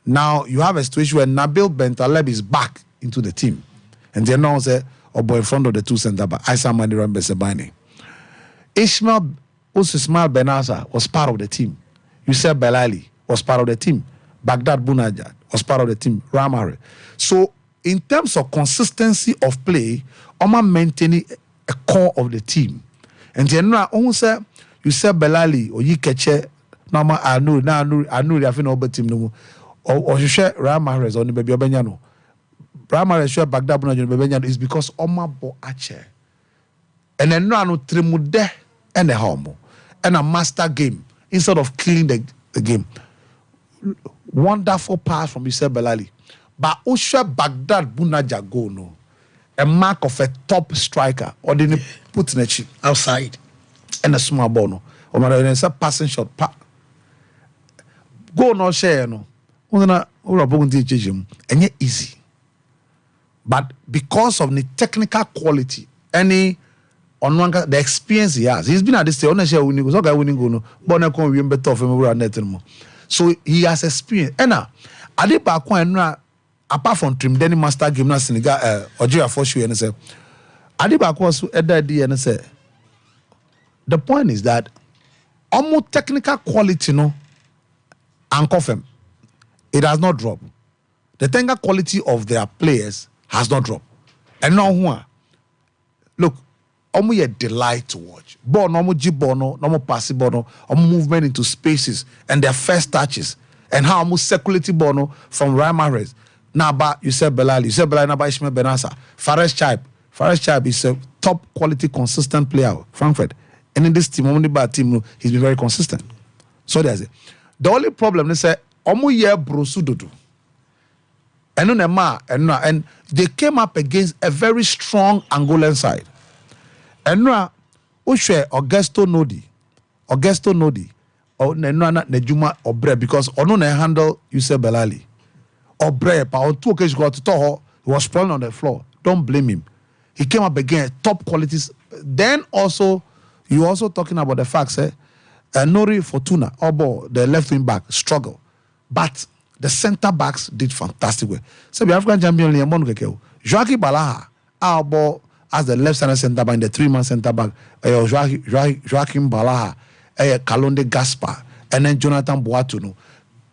Now you have a situation where Nabil Bentaleb is back into the team, and then now say, boy, in front of the 2 centre back, Issa Mandi and Besebani. Ismail Benazza was part of the team. Youssef Belali was part of the team. Baghdad Bounedjah was part of the team. Ramare. So in terms of consistency of play, Oma maintaining a core of the team. And then also you said Belali or Yikeche, Nama Anuri, I think over team no or you share Ramare on the baby Obenyano. Ramare share Baghdad Bounedjah Obenyano is because Oma Bo Ache. And then no trimude and a homo and a master game instead of killing the game. Wonderful pass from Youssef Belali. But Osha Baghdad Bounedjah go no. A mark of a top striker or didn't put in a chip outside and a small ball no. Or it's a passing shot. Go no share no. And yet easy. But because of the technical quality, the experience he has, he's been at this stage. So he has experience. And now, apart from Trim Denny Master Game, Senegal, Algeria for sure, and say, and say, the point is that almost technical quality, no, and confirm, it has not dropped. The technical quality of their players has not dropped. And now, look, almost a delight to watch. Ball, normal normal passing ball, movement into spaces, and their first touches, and how almost circulating ball from Ryan Mahrez. Now, but you said Belali, now by Ismail Benazza, Fares Chaib is a top quality, consistent player, Frankfurt. And in this team, only bad team, he's been very consistent. So there's it. The only problem they say, Brosudodo. And they came up against a very strong Angolan side. And now, Augusto Nodi, or Nejuma Obre, because Ono handle Youssef Belali. Obre, but on 2 occasions got to Toho, he was sprawling on the floor. Don't blame him. He came up against top qualities. Then also, you also talking about the fact that Nori Fortuna, the left wing back, struggled. But the center backs did fantastic work. So the African champion Joaquim Balaha, as the left center back, the 3-man center back, Joaquim Balaha, Kalonde Gaspar, and then Jonathan Boato no.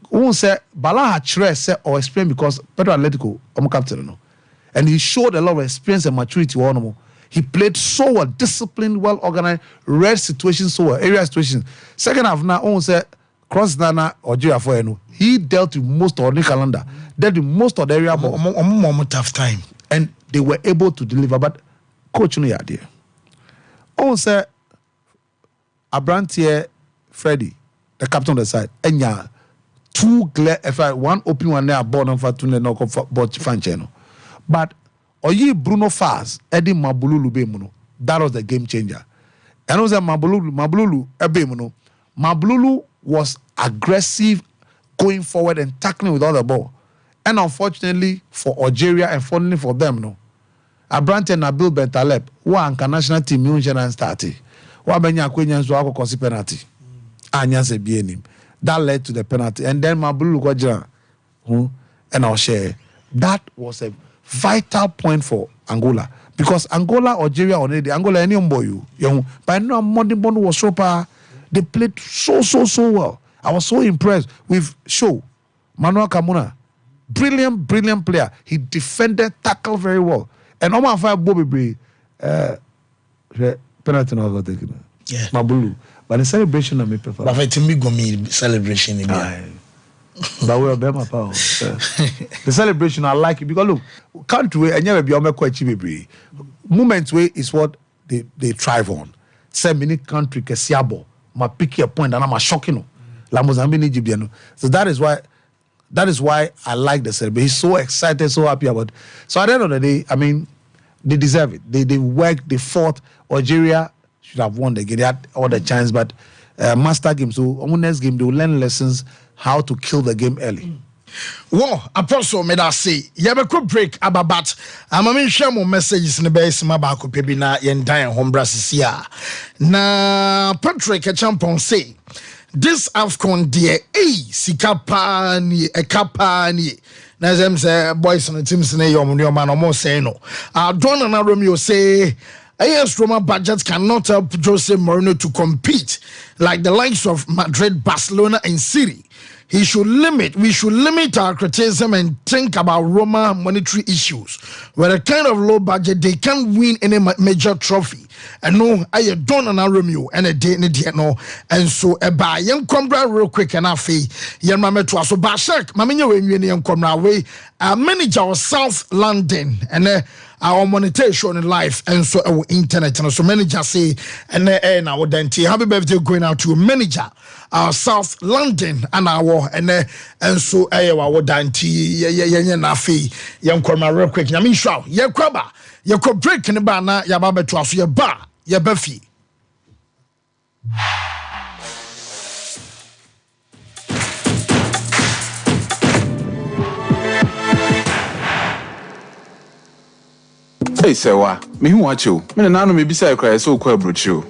Who say Bala had say or explain because Pedro Atletico captain no. And he showed a lot of experience and maturity on. He played so well, disciplined, well organized, read situations so well, area situations. Second half now, on say cross Nana or Jira for he dealt with most of the calendar, dealt with most of the area ball. Tough time. And they were able to deliver. But coach no idea. On say Abrantier Freddie, the captain of the side, and two clear one open one there, ball on for two no ball channel. But Oyi Bruno Faz, Eddie Mabululu Bemuno, that was the game changer. And also Mabululu Ebemuno. Mabululu was aggressive, going forward and tackling with all the ball. And unfortunately for Algeria and fortunately for them, no. Abrante Nabil Bentaleb, who are national team Munchen started. Wa benya kwenya nso akokosi penalty. Anya se bie nim. That led to the penalty. And then Mabululu go jira. And I'll share. That was a vital point for Angola because Angola, Algeria, already Angola, any boy you. But no modern bond was so far. They played so well. I was so impressed with Show Manuel Camuna, brilliant player. He defended, tackled very well, and Omar Fire Bobby penalty now got taken. Yeah, Mabulu. But the celebration of me prefer. But it's me celebration again. But we are better power. The celebration I like it because look, country and never be on quite moments way is what they thrive on. Say many country kesiabo, ma pick your point and I'm shocking. La Mozambique Egyptian. So that is why I like the celebration. He's so excited, so happy about it. So at the end of the day, I mean, they deserve it. They worked, they fought. Algeria should have won the game. They had all the chance, but master game. So on the next game, they will learn lessons how to kill the game early. Well, Apostle made us say, you have a quick break about that. I'm a share more messages in the base. My back up, baby, na yen dying home brasses here. Na Patrick a champion say, this AFCON dear, sikapani, a kapani. Na them say, boys on the team say, your man almost say no. Don and Romeo say, AS Roma budget cannot help Jose Mourinho to compete like the likes of Madrid, Barcelona, and City. We should limit our criticism and think about Roma monetary issues. With a kind of low budget, they can't win any major trophy. And no, I don't know Romeo and a day no. And so a buy young combra real quick and a fee. Young mamma to us so Bashak, Mamma Union Comra way, a manager of South London and our monetization in life and so our internet and so manager say and our denti. Happy birthday going out to a manager. Our South London and our and so our denti nafi young corner real quick. I mean, show ya crabba, ya could break in the banner, ya baba to us, ya bar, ya buffy. Hey, Sewa, me who watch you. Me na no me bisa cry so kwa brochu.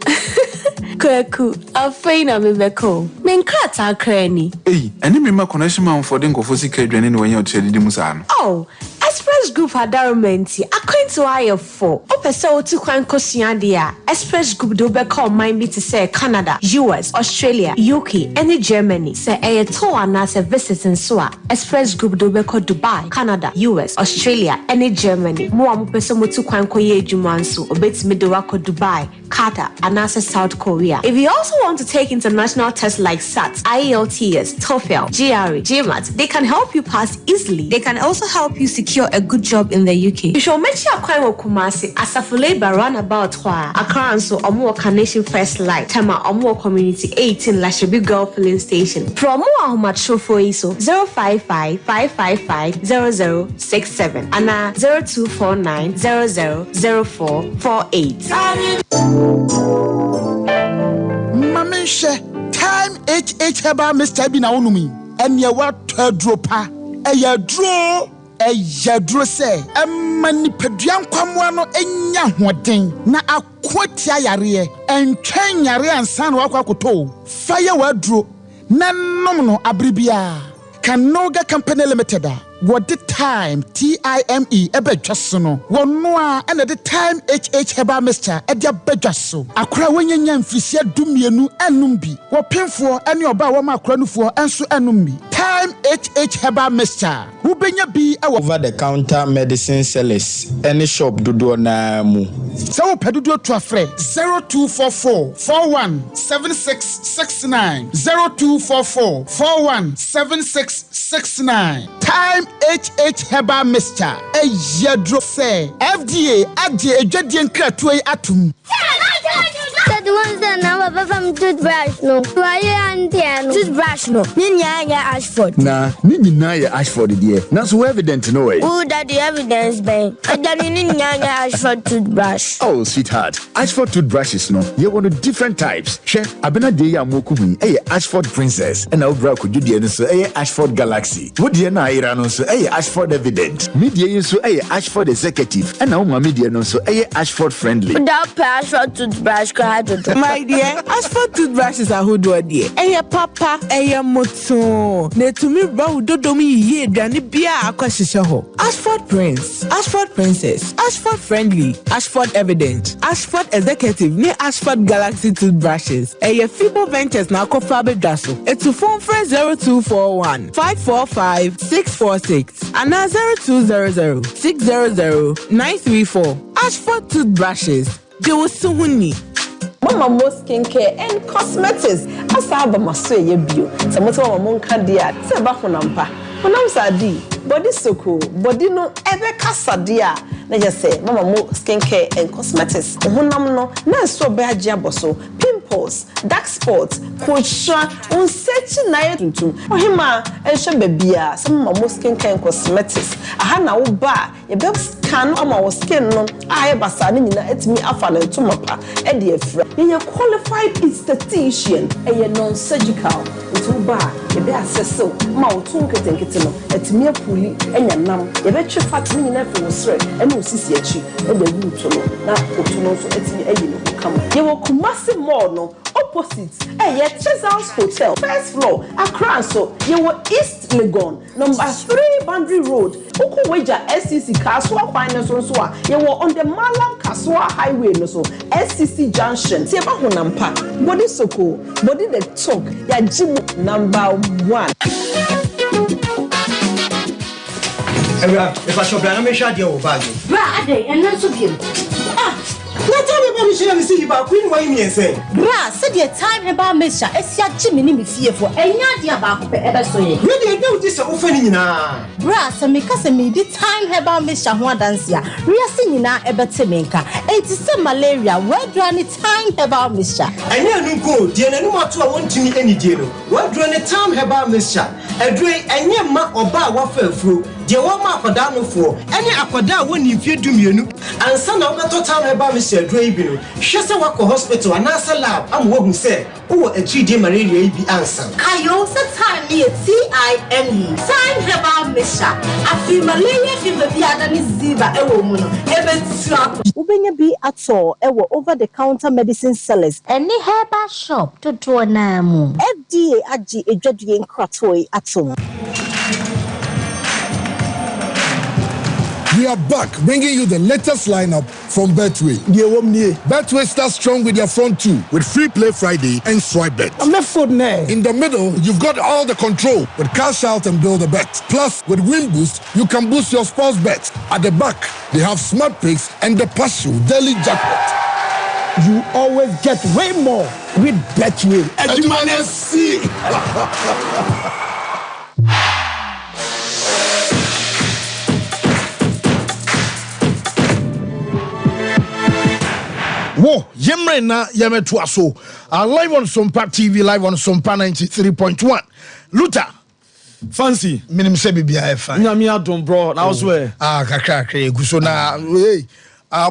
Kwaku, afeina me beko. Men krata krani. Hey, any me ma connection man for den kofo sika dwane ne wanya otwe di musa no. Oh, Express Group adarumenti akwanto ayefo. Opese otu kwan kosua dia. Express Group do beko mind me to say Canada, US, Australia, UK, and Germany. Say e to ana se visiting so a Express Group do beko Dubai, Canada, US, Australia, and Germany. Mo am pese motu kwan koye adwuma nso obetimi do wako Dubai, Qatar, and South Korea. If you also want to take international tests like SAT, IELTS, TOEFL, GRE, GMAT, they can help you pass easily. They can also help you secure a good job in the UK. You should mention Akwa Kumasi Asafo Labour roundabout Hwa. Accra and so Omo Carnation First Light, Tema Omo Community 18 Lashabi Girl Filling Station. Promo Ahomacho for ISO 055 555 0067 and 0249 000448. Mamisha, time HH Heba Mr. Bina Unumi, and ya what dropa, a ya draw, a ya draw say, a manipedian quamuano, and ya wadding, na a quotia yarie, and train yare and san wakakoto, fire word draw, nan nominal abribia, Canoga Company Limited, what the time time ebedwaso no wono a ena the time herbal mixture edia bedwaso akora wonyanya mfisia dumienu enum bi wo pemfo ene oba wo ma akora nufuo enso enum bi time herbal mixture wo benya bi over the counter medicine sellers any shop dodo na mu so wo pedodo to afre 0244 417669 0244 417669 time herbal mixture yedro say FDA agye edwadie nkratoe atum the ones that now from toothbrush no why and toothbrush no ninya Ashford na ninya Ashford there na so evident no way who that the evidence ben that ninya Ashford toothbrush oh sweetheart Ashford toothbrushes no you want different types she abena dey amoku hu Ashford Princess and obra kodudie no so Ashford Galaxy wodie na ira no so Ashford Evident media so Ashford Executive and now media no so Ashford Friendly without Ashford toothbrush my dear Ashford toothbrushes are who do dear papa moto na tumi bra udodom yiye aduane bia akwahyehe ho Ashford Prince Ashford Princess Ashford Friendly Ashford Evident Ashford Executive ni Ashford Galaxy toothbrushes Fibo Ventures na akofa bedaso etu phone 0241 545 646 and 0200 600 934 Ashford toothbrushes they will soon Mama Mo skincare and cosmetics. Asaba maso ye bio. Samoto mama mo nka dia. Se ba honampa. Honam sadi. Body soko. Body no ebe kasa dia. Na je say Mama Mo skincare and cosmetics. Honam no na so be agye aboso. Pimples, dark spots, koshwa, unsechi na yetuntum. Ohima ehwe bebia. Some Mama Mo skincare and cosmetics. Aha na wo ba ye be scan ama wo skin no. Aye basa ni nyina etimi afa na ntumapa. E de afra. You're qualified esthetician and you're non-surgical. It's over. You be assessed. Ma utu nkete no. Etimi apuli enya nam. You be che fat ni na fe wosre. Ena osisi achi. E de wuto no. Na otu no so etimi eyi no kama. You wo Kumasi Mall no opposite. Ye Chesals Hotel. First floor. Accra so. You wo East Legon. Number 3 Boundary Road. Uku weja SCC Kaswa Finance so a. You wo on the Malam Kaswa Highway no so. SCC Junction. Seba honampa. Body soko. Body the talk. Ya jimu number 1. If I shop down, I'm sure you'll buy it. Bra, and not so good. Let's tell me about Michelle and see about Queen Wayne and say, Bra, said your time about Misha, as your Jimmy me fear for any idea about ever so. Really, do this offending now. Bra, some make us a midi time about Misha one dance ya. We are singing now about Temenka. It is some malaria, where do any time about Misha? I never go, dear, no more to I want to meet any deal. What do any time about Misha? A drink and your ma or bar waffle fruit. Dear one mark for down for any aquada when you fear do me and son of the time about Mr. Drabino. She's a walk hospital and answer lab. I'm what who said, oh, a 3-day malaria be answer. Kayo said time me TIME. Time about Misha. I feel malaria fever be adani ziva a woman. Ubenya be at all over the counter medicine sellers. Any herbal shop to do namu. FDA aji a judging cratoi at home. We are back, bringing you the latest lineup from Betway. Betway starts strong with their front two, with Free Play Friday and Swipe Bet. In the middle, you've got all the control with Cash Out and Build a Bet. Plus, with Win Boost, you can boost your sports bets. At the back, they have Smart Picks and the Partial Daily Jackpot. You always get way more with Betway. Whoa, Yemre na Yemetuaso. Live on Sompa TV, live on Sompa 93.1. Luther. Fancy. Minim sebi biya efa. Nyamia don bro. Na oswe. Kakra guso na hey.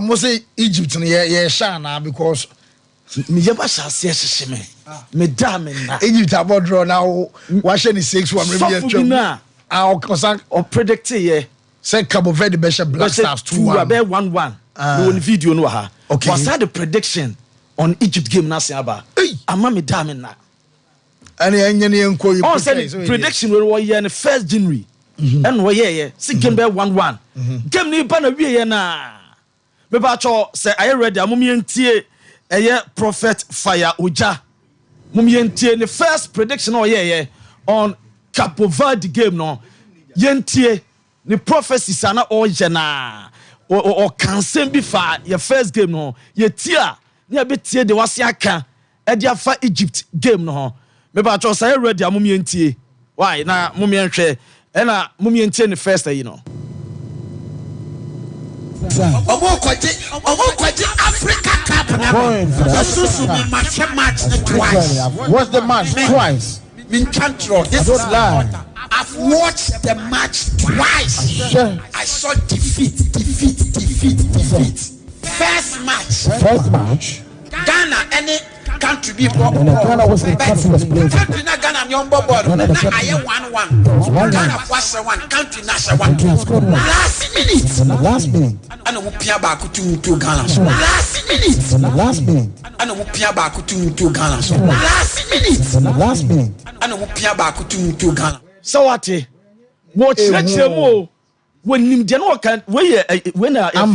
Mose Egypt ye sha na because me yeba shase hyehyeme. Me da me na. Egypt abodro na wo hye ni 6-1 maybe ye twam. Okosan o predict ye. Say Cabo Verde be Black Stars 2-1. Be 1-1. No video no ha. Okay. Was that the prediction on Egypt game na siaba? Ama me da me na. Any enko you prediction we were here in 1st January. and we see game be 1-1 game ni ba na wie na me ba cho say are you ready amum yentie prophet fire oja mum yentie the first prediction on Capo Verde game no yentie the prophecies ana o jena o cancel be fa your first game no yetia ne abetie de wase aka e dia fa Egypt game no me ba cho say ready amum yentie why na mum yenhwe e na mum yentie the first you know Omo kwaje Africa Cup na match twice. What's the match twice? This is lie. I've watched the match twice. I saw defeat. First match. Ghana, any country be Ghana was the country was playing. Country na Ghana young boy. I 1-1. Ghana was 1. Country na 1. Last minute. Ana wo pia ba ko to Ghana so. Last minute. Ana wo pia ba ko to Ghana so. Last minute. Ana wo pia ba ko to Ghana. So what? What chemo? When him de no kan when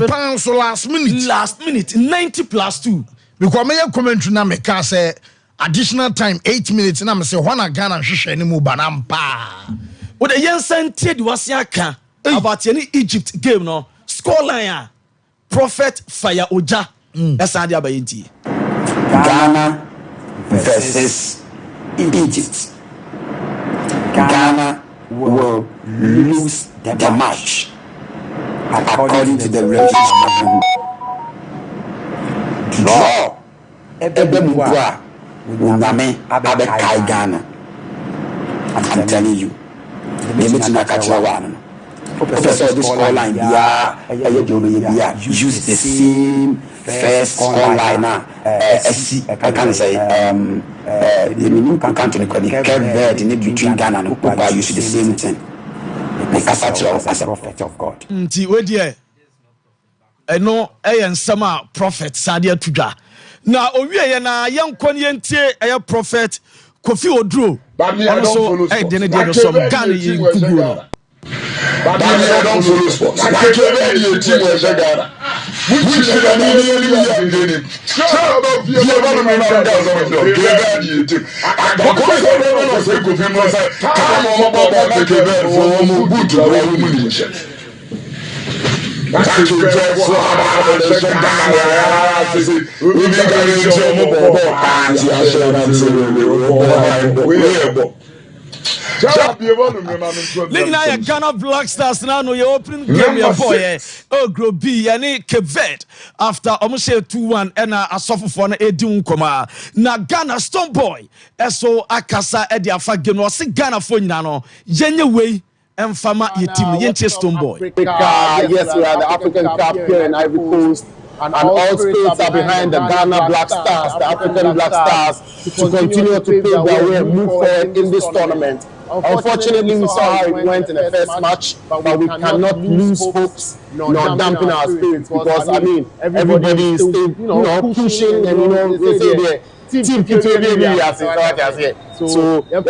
pounds last minute 90+2 because me commentary na me can say additional time 8 minutes na me say Ghana hwehwe ni mu banampa wo de yensan tie de wase aka about any Egypt game no scoreline prophet fire oja esa de abayenti Ghana versus Egypt. Ghana will lose the match according to the registration. Draw. Ebemubwa Uname Abekai Ghana. I'm telling you. Professor, this scoreline, use the same first scoreline. I can say, the minimum country between Ghana and Upa use the same thing. As a prophet of God. Where dear, I know and some prophet Sadia Tuja. Now, Owie na young Konyentie, a prophet Kofi Odro. Also, I didn't some Ghana in Kugu. But I don't follow sports. I can't tell you team was Ghana. Which is the million so about the government team. I don't know say go film say come on about the game for mo good to go munition. That's the so about the Ghana we be going to mo bobo and ya share Lina Ghana Black Stars now no your opening game your boy Ogro B yani Kevet after almost 2-1 and a suffer for na edi nkoma na Ghana Stone Boy eso akasa e dia fa game no se Ghana fo nyina no yenye wei emfama ye team yenche Stone Boy. Yes, we are the African Cup here in Ivory Coast. And all spirits are behind the Ghana Black Stars, the African Black Stars, to continue to pave their way and move forward in this tournament. Unfortunately, we saw how it went in the first match, but we cannot lose hopes nor dampen our spirits because, I mean, everybody is still, pushing and, they say there. Team so young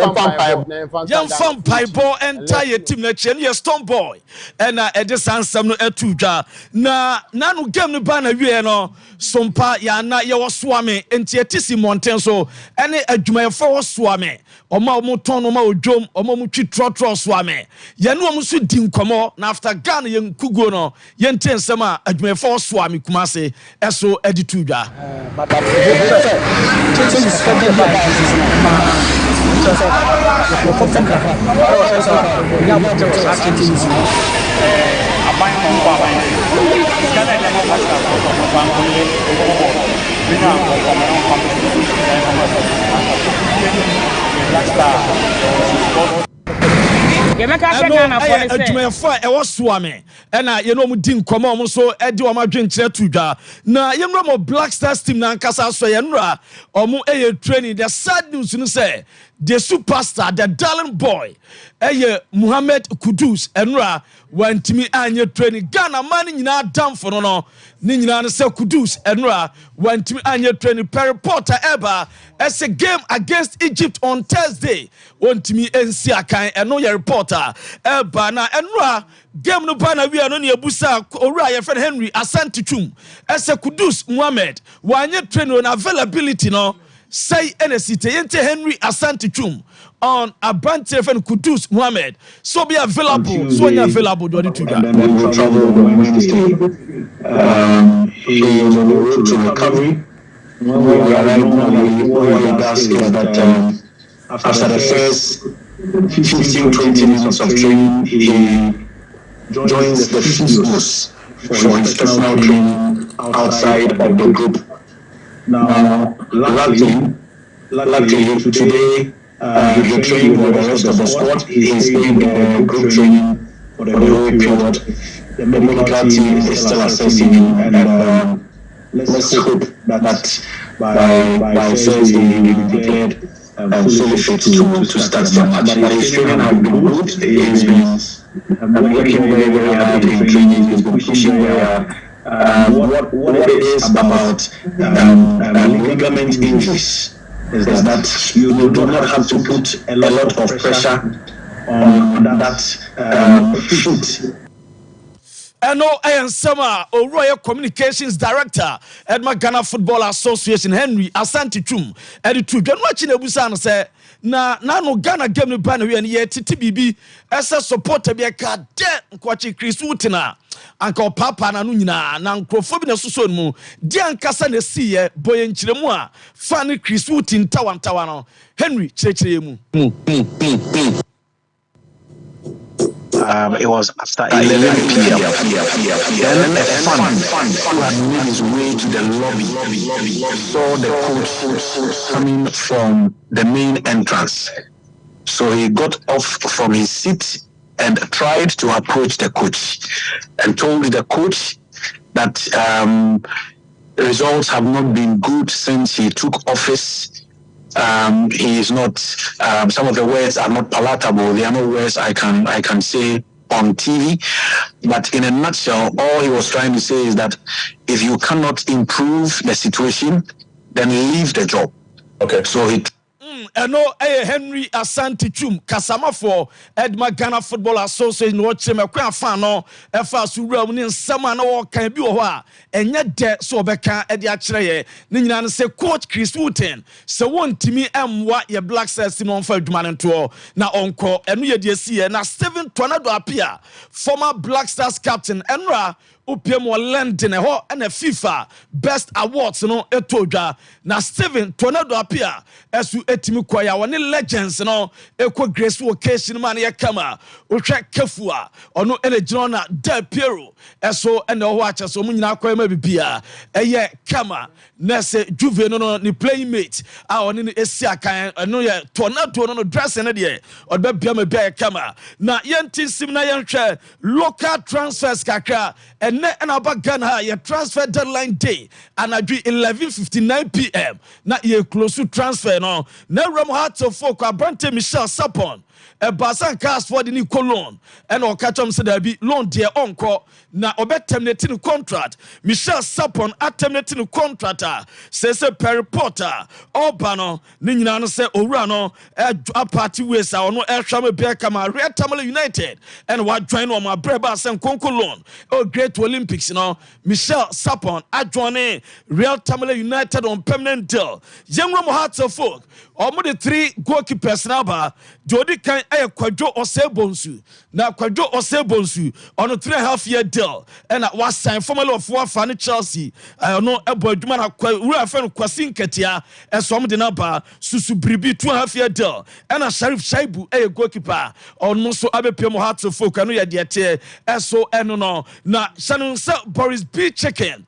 vampire ball entire team na chen ye Stone Boy and edison sam no etudwa na no game no ba na wie no Sompa ya na ye wo soame enti etisi mountain so ene adwumayefo wo soame oma omo ton oma odwom oma mu twi trotro soame ye no omo so di nkomo na after Ghana ye nkugo no ye ntensem a adwumayefo wo soame kumase eso editudwa adwumayɛfo a ɛwɔ soame ɛna yɛne ɔmo di nkɔmmɔ ɔmo so ɛde ɔmo adwenkyerɛ to dwa na yɛmmra mo Black Stars team na ankasa so yɛnora ɔmo ɛyɛ training. The sad news no sɛ the superstar, the darling boy, Muhammad Kudus, enra wantimi anye training. Ghana man nyina dam for no. Ni nyina se Kudus enra wantimi anye training. Perry Porter eba as a game against Egypt on Thursday. Wantimi ensi akan eno ye reporter eba na enra game no bana wi ano ne abusa owura ye friend Henry Asante Twum as a Kudus Muhammad wanye training on availability no. Say NST yente Henry Asante Twum on a brand friend Kudus Muhammad. So be available. So when you're available, do it to that. And then we will travel on Wednesday. He is on the road to recovery. When we arrive, what he does is that after the first 15-20 minutes of training, he joins the physios for his personal training outside of the group. Now, luckily today, he trained with the rest of the squad. He is in the group training for the whole period. The medical team is still assessing him, and let's hope that by Thursday he will be declared fully fit to start the match. But his training has been good. He's been working very, very hard in training. He's been pushing very hard. What it is about ligament injuries is that you do not have to put a lot of pressure on that foot. Eno Ayensama, Royal Communications Director, Edma Ghana Football Association, Henry Asante Twum, Editu. John watching a busan say, na no Ghana game no ban we and ye TTBB, as a supporter be a card, Kwachi Chris Wutina. Anka papa na no nyina na nkrofo bi na soso mu di ankasa na siye boye nkyiremu a fani Chris Wutin tawantawa no Henry kyerɛkyerɛ mu. It was after 11 p.m. Then a fan who had made his way to the lobby saw the coach coming from the main entrance. So he got off from his seat and tried to approach the coach and told the coach that the results have not been good since he took office. He is not, some of the words are not palatable. They are not words I can say on TV. But in a nutshell, all he was trying to say is that if you cannot improve the situation, then leave the job. Okay. So he... Eno Henry Asante Twum kasama for Edma Ghana Football Association watch me kwa fan no efa sura mu ne nsama na wo kan bi wo ho a enye de so obeka e de a kire ye ne nyina ne se coach Chris Wooten se wontimi emwa ye Black Stars no onfa adwuma ne to na onko eno ye de sie na Steven Tornado Apia former Black Stars captain enra upiem London ho na FIFA best awards no etodwa na Steven Tornado Apia esu etimi kwaya woni legends no ekwo grace occasion man ye kama ohwe kafua ono ene gino na Del Piero eso ene ho acha so mu nyina kwaya ma bibia eye kama na se Juve no ni playing mate a oni ni esi akan eno ye Tornado no dress ne de odba bia ma bia kama na yenti sim na yenhwe local transfers kakra ene na ba Ghana ye transfer deadline day anadwi 11:59 p.m. na ye close to transfer no na ram heart of folk Abrante Michel Sapon Basan cast for the new loan and or catch said there be loan dear uncle na obet terminating contract Michel Sapon at terminating contract says a Perry Porter Obano Nina say Orano a party ways or no air shame Beckama Red Tamale United and what join on my Brebas and Conco loan oh great Olympics Michel Sapon adjoining Real Tamale United on permanent deal young Ram hearts of folk almost the 3 goalkeepers now Jody kan Kwadwo Osebonsu na Kwadwo Osebonsu on a 3.5 year deal and at was sign formerly of Wafani Chelsea no ebo adwuma na wura fa no Kwasin Ketia esom de na ba Susu Bribi 2.5 year deal and a Sharif Shaibu goalkeeper on so abepem heart of folk no ye de ete eso eno no na Sanu Boris B chicken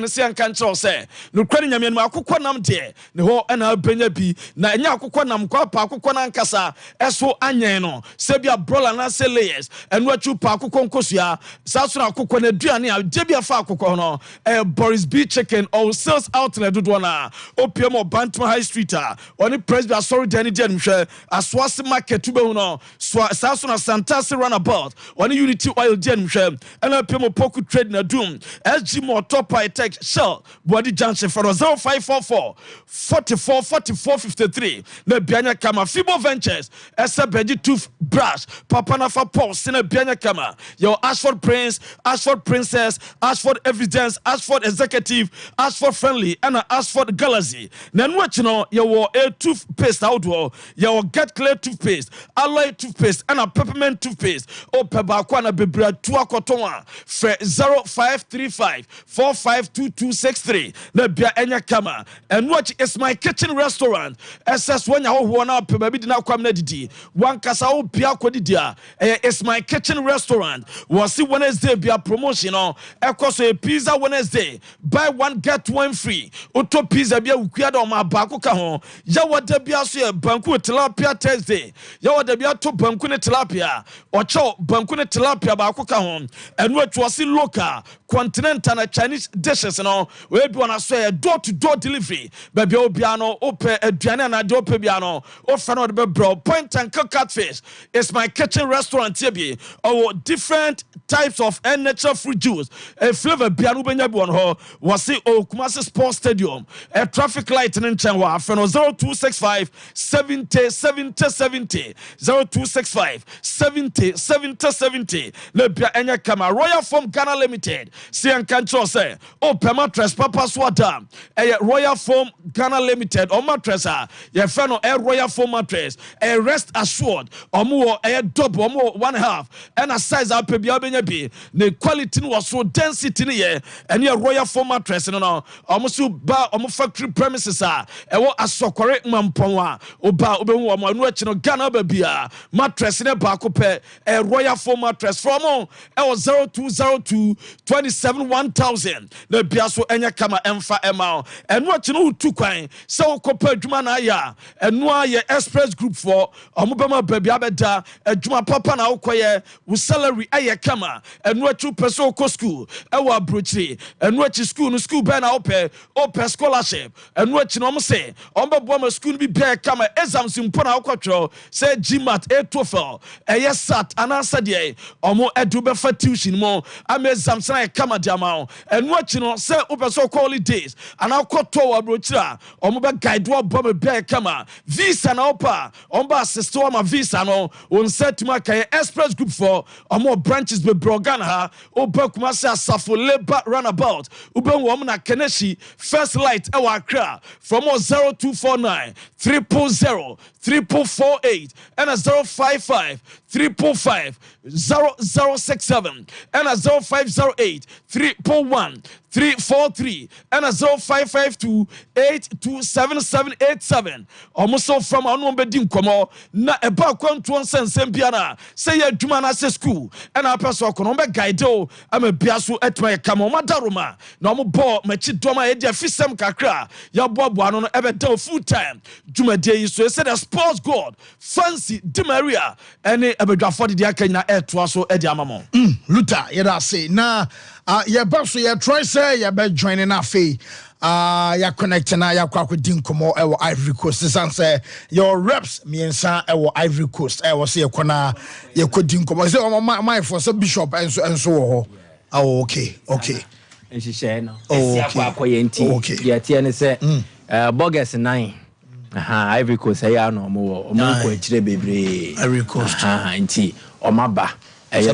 say and control say no credit nyame no akokɔ nam de ne ho na benya bi na enya akokɔ nam kwa pa akokɔ na nkasa eso anyen no se bia brola na se layers enu atu pa akokɔ nkosua sa so na akokɔ na aduane a de bia fa akokɔ no Boris B chicken or sales outlet dodo na opiem Bantam High Street oni Presbyterian sorry Danny de nhwe aswase market tube hu no sa so na Santasi runabout oni Unity oil de nhwe ena opiem Poku trade na doom SG Motor Tech Shell Body Junction for 0544 44 44 53 na bianya kama Fibo Ventures esa beji tooth brush papa na fa pulse na bianya kama your Ashford Prince Ashford Princess Ashford Evidence Ashford Executive Ashford Friendly and Ashford Galaxy na nwach no your a toothpaste outdoor your Get Clear toothpaste Alloy toothpaste and a peppermint toothpaste o peba kwa na bebra tu akoton a 0535 452263 na bia enya kama and watch is my kitchen restaurant SS when ho na peba bi na kwam na didi wan kasa wo bia kodidia is my kitchen restaurant was Wednesday bia promotion no ekoso a pizza Wednesday buy one get one free auto pizza bia ukua da ma ba ko ka ho ya wada bia so e banku tilapia Thursday ya wada bia to banku ne tilapia ocho banku ne tilapia ba ko ka ho enu atuosi local continental and Chinese dishes no we bi na so e door to door delivery ba bia obia no ope aduane na de ope bia no o fa no de bro point and cook catfish is my kitchen restaurant here bi or different types of natural fruit juice a flavor bia no benya bi on ho was o Kumasi Sports Stadium a traffic light in chen wa fa no 0265 70 70 70 0265 70 70 70 le bia enya kama Royal Foam Ghana Limited see and control say o pema mattress papa swada Royal Foam Ghana Limited o mattress ye fa no Royal Foam mattress a rest assured omo double omo one half and a size up bia benya bi the quality was so density ne ye and your Royal Foam mattress no omo so ba omo factory premises e wo asokore mampon oba obehu omo anu achi no Ghana ba bia mattress ne ba ko pe Royal Foam mattress from e was 0202 27 1000 na bia so enya kama emfa ema enu achi no tu kwan se wo kopa adwuma na ya enu aye express group for omo bema ba bia beda adwuma papa na wokoye wo salary aye kama enu achi peso ko school e wa brochiri enu achi school no school be na ope scholarship enu achi no mo se ombe bo ma school bi be kama exams mpo na akotro say GMAT A12 sat anasa de omo edu be fa tuition mo am exams na kama de ama enu achi no say ope so holidays ana akoto wa brochira omo be guide wo bo be kama visa na opa omba assist wo ma visa no on set ma kai express group for omo branches be brogan ha oba kuma say asafo labor runabout ube wo na Keneshi first light e wa Accra from 0249 300 3448 and a 055 345 0067 and a 0508 341 343 and a 0552 827787 almost so from our number dim komo na eba kwantu onsensem bia na say ya dwuma na say school and our person kono be guide o am bia so etma kama madaroma na mo bo machi doma e dia fisem kakra ya boabo ano no ebe down full time dwuma dey so say the sports god fancy di Maria any ebedwafo de aka nyina eto so e di amamo Luta yeda say na ye ba so ye try say ye be join na fe ya connect na ya kwa din komo e wo Ivory Coast say your reps miensa e wo Ivory Coast e wo say ye kona ye kodin komo say my for say bishop enso wo ho okay and she share no okay ya tie ne say Bogus 9 Ivory Coast ya no mo ko chire bebre Ivory Coast nti omaba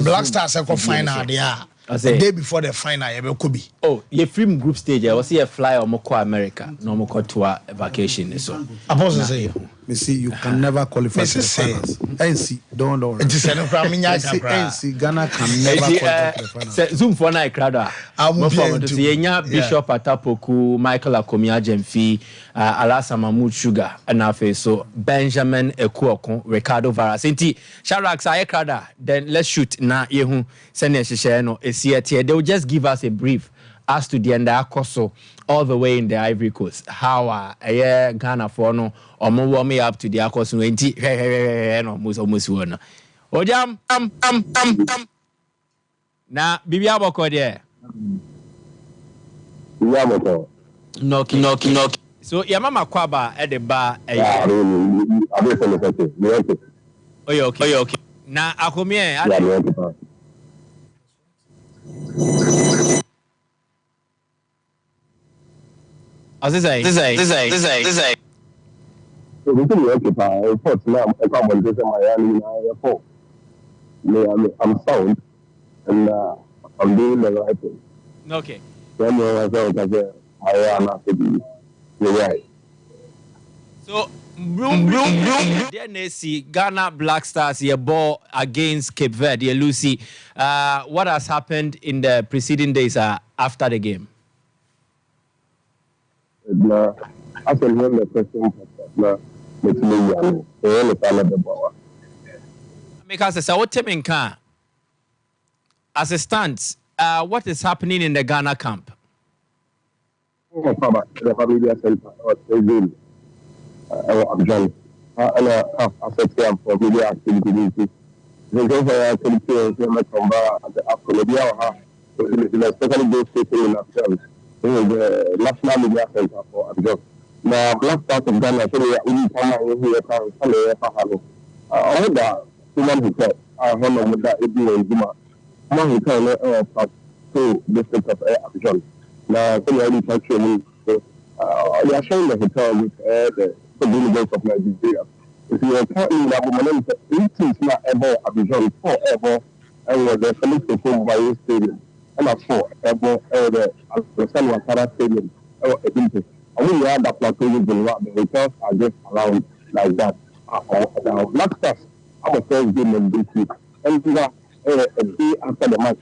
Black Stars e ko final there the day before the final you could be your film group stage I was here fly or America no more to a vacation so I was say see, you can never qualify for the finals. NC, don't worry. NC, Ghana can never qualify for the finals. Zoom for night crowd. Bishop Atapoku, Michael Akomia Jemfi, Alasa Mahmoud Sugar, and Afe so Benjamin Ekuokon, Ricardo Varas. Inti Sharaks aye crowd. Then let's shoot na yehu send no they will just give us a brief as to the end all the way in the Ivory Coast. How Ghana for no or more warm me up to the Akos no almost one. Ojam na Bibia Boko there. Knock. So your mama kwaba at the bar. Okay. Na akomie As this is. So we can occupy reports now. I come on this Miami airport. I'm sound and I'm doing the right thing. Okay. Then I am not to be right. So DNC Ghana Black Stars your ball against Cape Verde, Lucy. What has happened in the preceding days after the game? I can hear the question. Because as it stands, what is happening in the Ghana camp? The family center Abidjan, and I said for media activities. The government especially those people in Abidjan, the national media center for Abidjan. Now, Black Stars of Ghana, so we are in all that human hotel, I honor with that Ibn Zuma. Human hotel, two districts of Abidjan. Now, so we are in touch with they are showing the hotel with the Billboards of Nigeria. If you are currently in Abu 18 not ever Abidjan, 4 ever, and the Felix Okoye Stadium, and 4 ever, the San Ouattara Stadium, Olympics. And when you have that plateau with the hotels are just around like that. Now, Black Stars, our first game in this week, and a day after the match,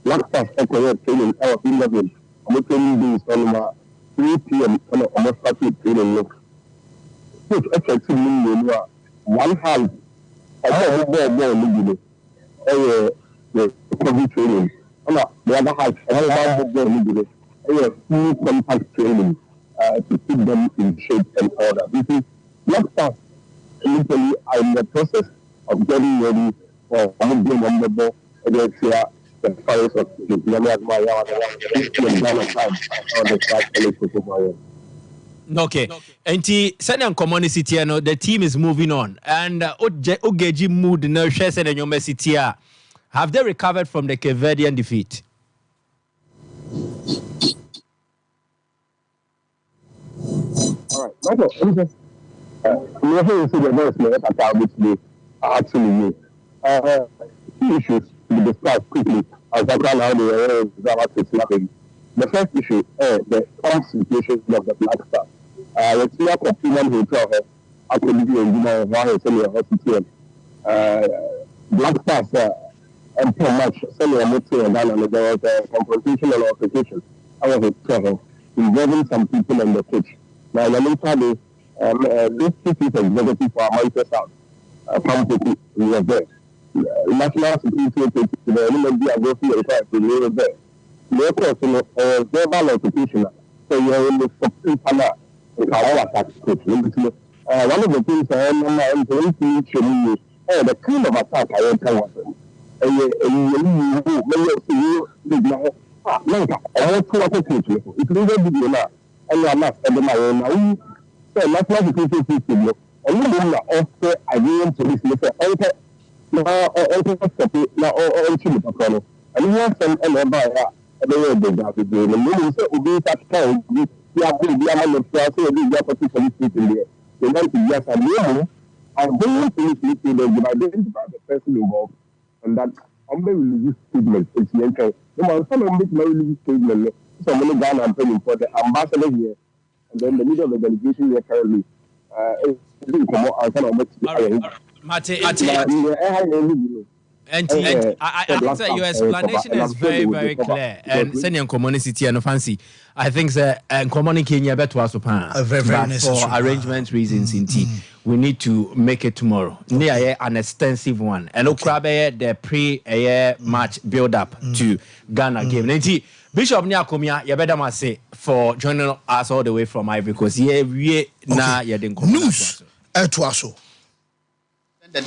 Black Stars training, our 11, I'm training days on 3 p.m. and almost started training. Which actually means one hand, more legally, the COVID training, and the other hand, more legally, full contact training to keep them in shape and order. This is Black Stars. Literally, I'm in the process of getting ready for one game on the ball against the Fires of the Okay. And send community the team is moving on. And Ogeji mood no shares and your city. Have they recovered from the Cape Verdean defeat? All right, Michael, we are here to see the voice actually two issues to be discussed quickly as I can now the first issue the current situation of the Black Stars. The clear human hotel actually be in hospital. Black Stars and too much senior military and there was a confrontation and altercation. I was involving some people in the pitch. Now, in the meantime, this chief executive for America South, he was there. National security, the enemy are going to require to live there. Therefore, verbal notification. So you are in the supreme panel. One of the things I am going to show you the kind of attack I am telling you. It's really video now. And you are not at the moment. So, national security system, and you know, also, I didn't to this letter, and you want some by the way they got to do. The movie said, we that time, we are going to be able to say, we are going to police in there. They want to just a new, and they want to identify the person involved, and that I'm very religious statement. It's the entire. No, some of make my religious statement. So many Ghana and paying for the ambassador here, and then the leader of the delegation here currently. And I think that your explanation is very, very clear. And sending community and fancy. I think that communicating a better was very necessary for arrangement reasons. Indeed, we need to make it tomorrow. Near an extensive one, and Okrabe the pre-match build up to Ghana game. And Bishop Nyakomia, you better must say for joining us all the way from Ivory Coast. Yeah, we na you didn't come. News. Etwaso. Hey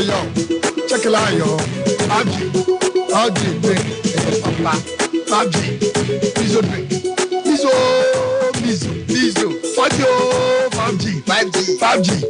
yo, check it out, yo. Abji, drink. Abji, Mizo drink. Mizo. 5G.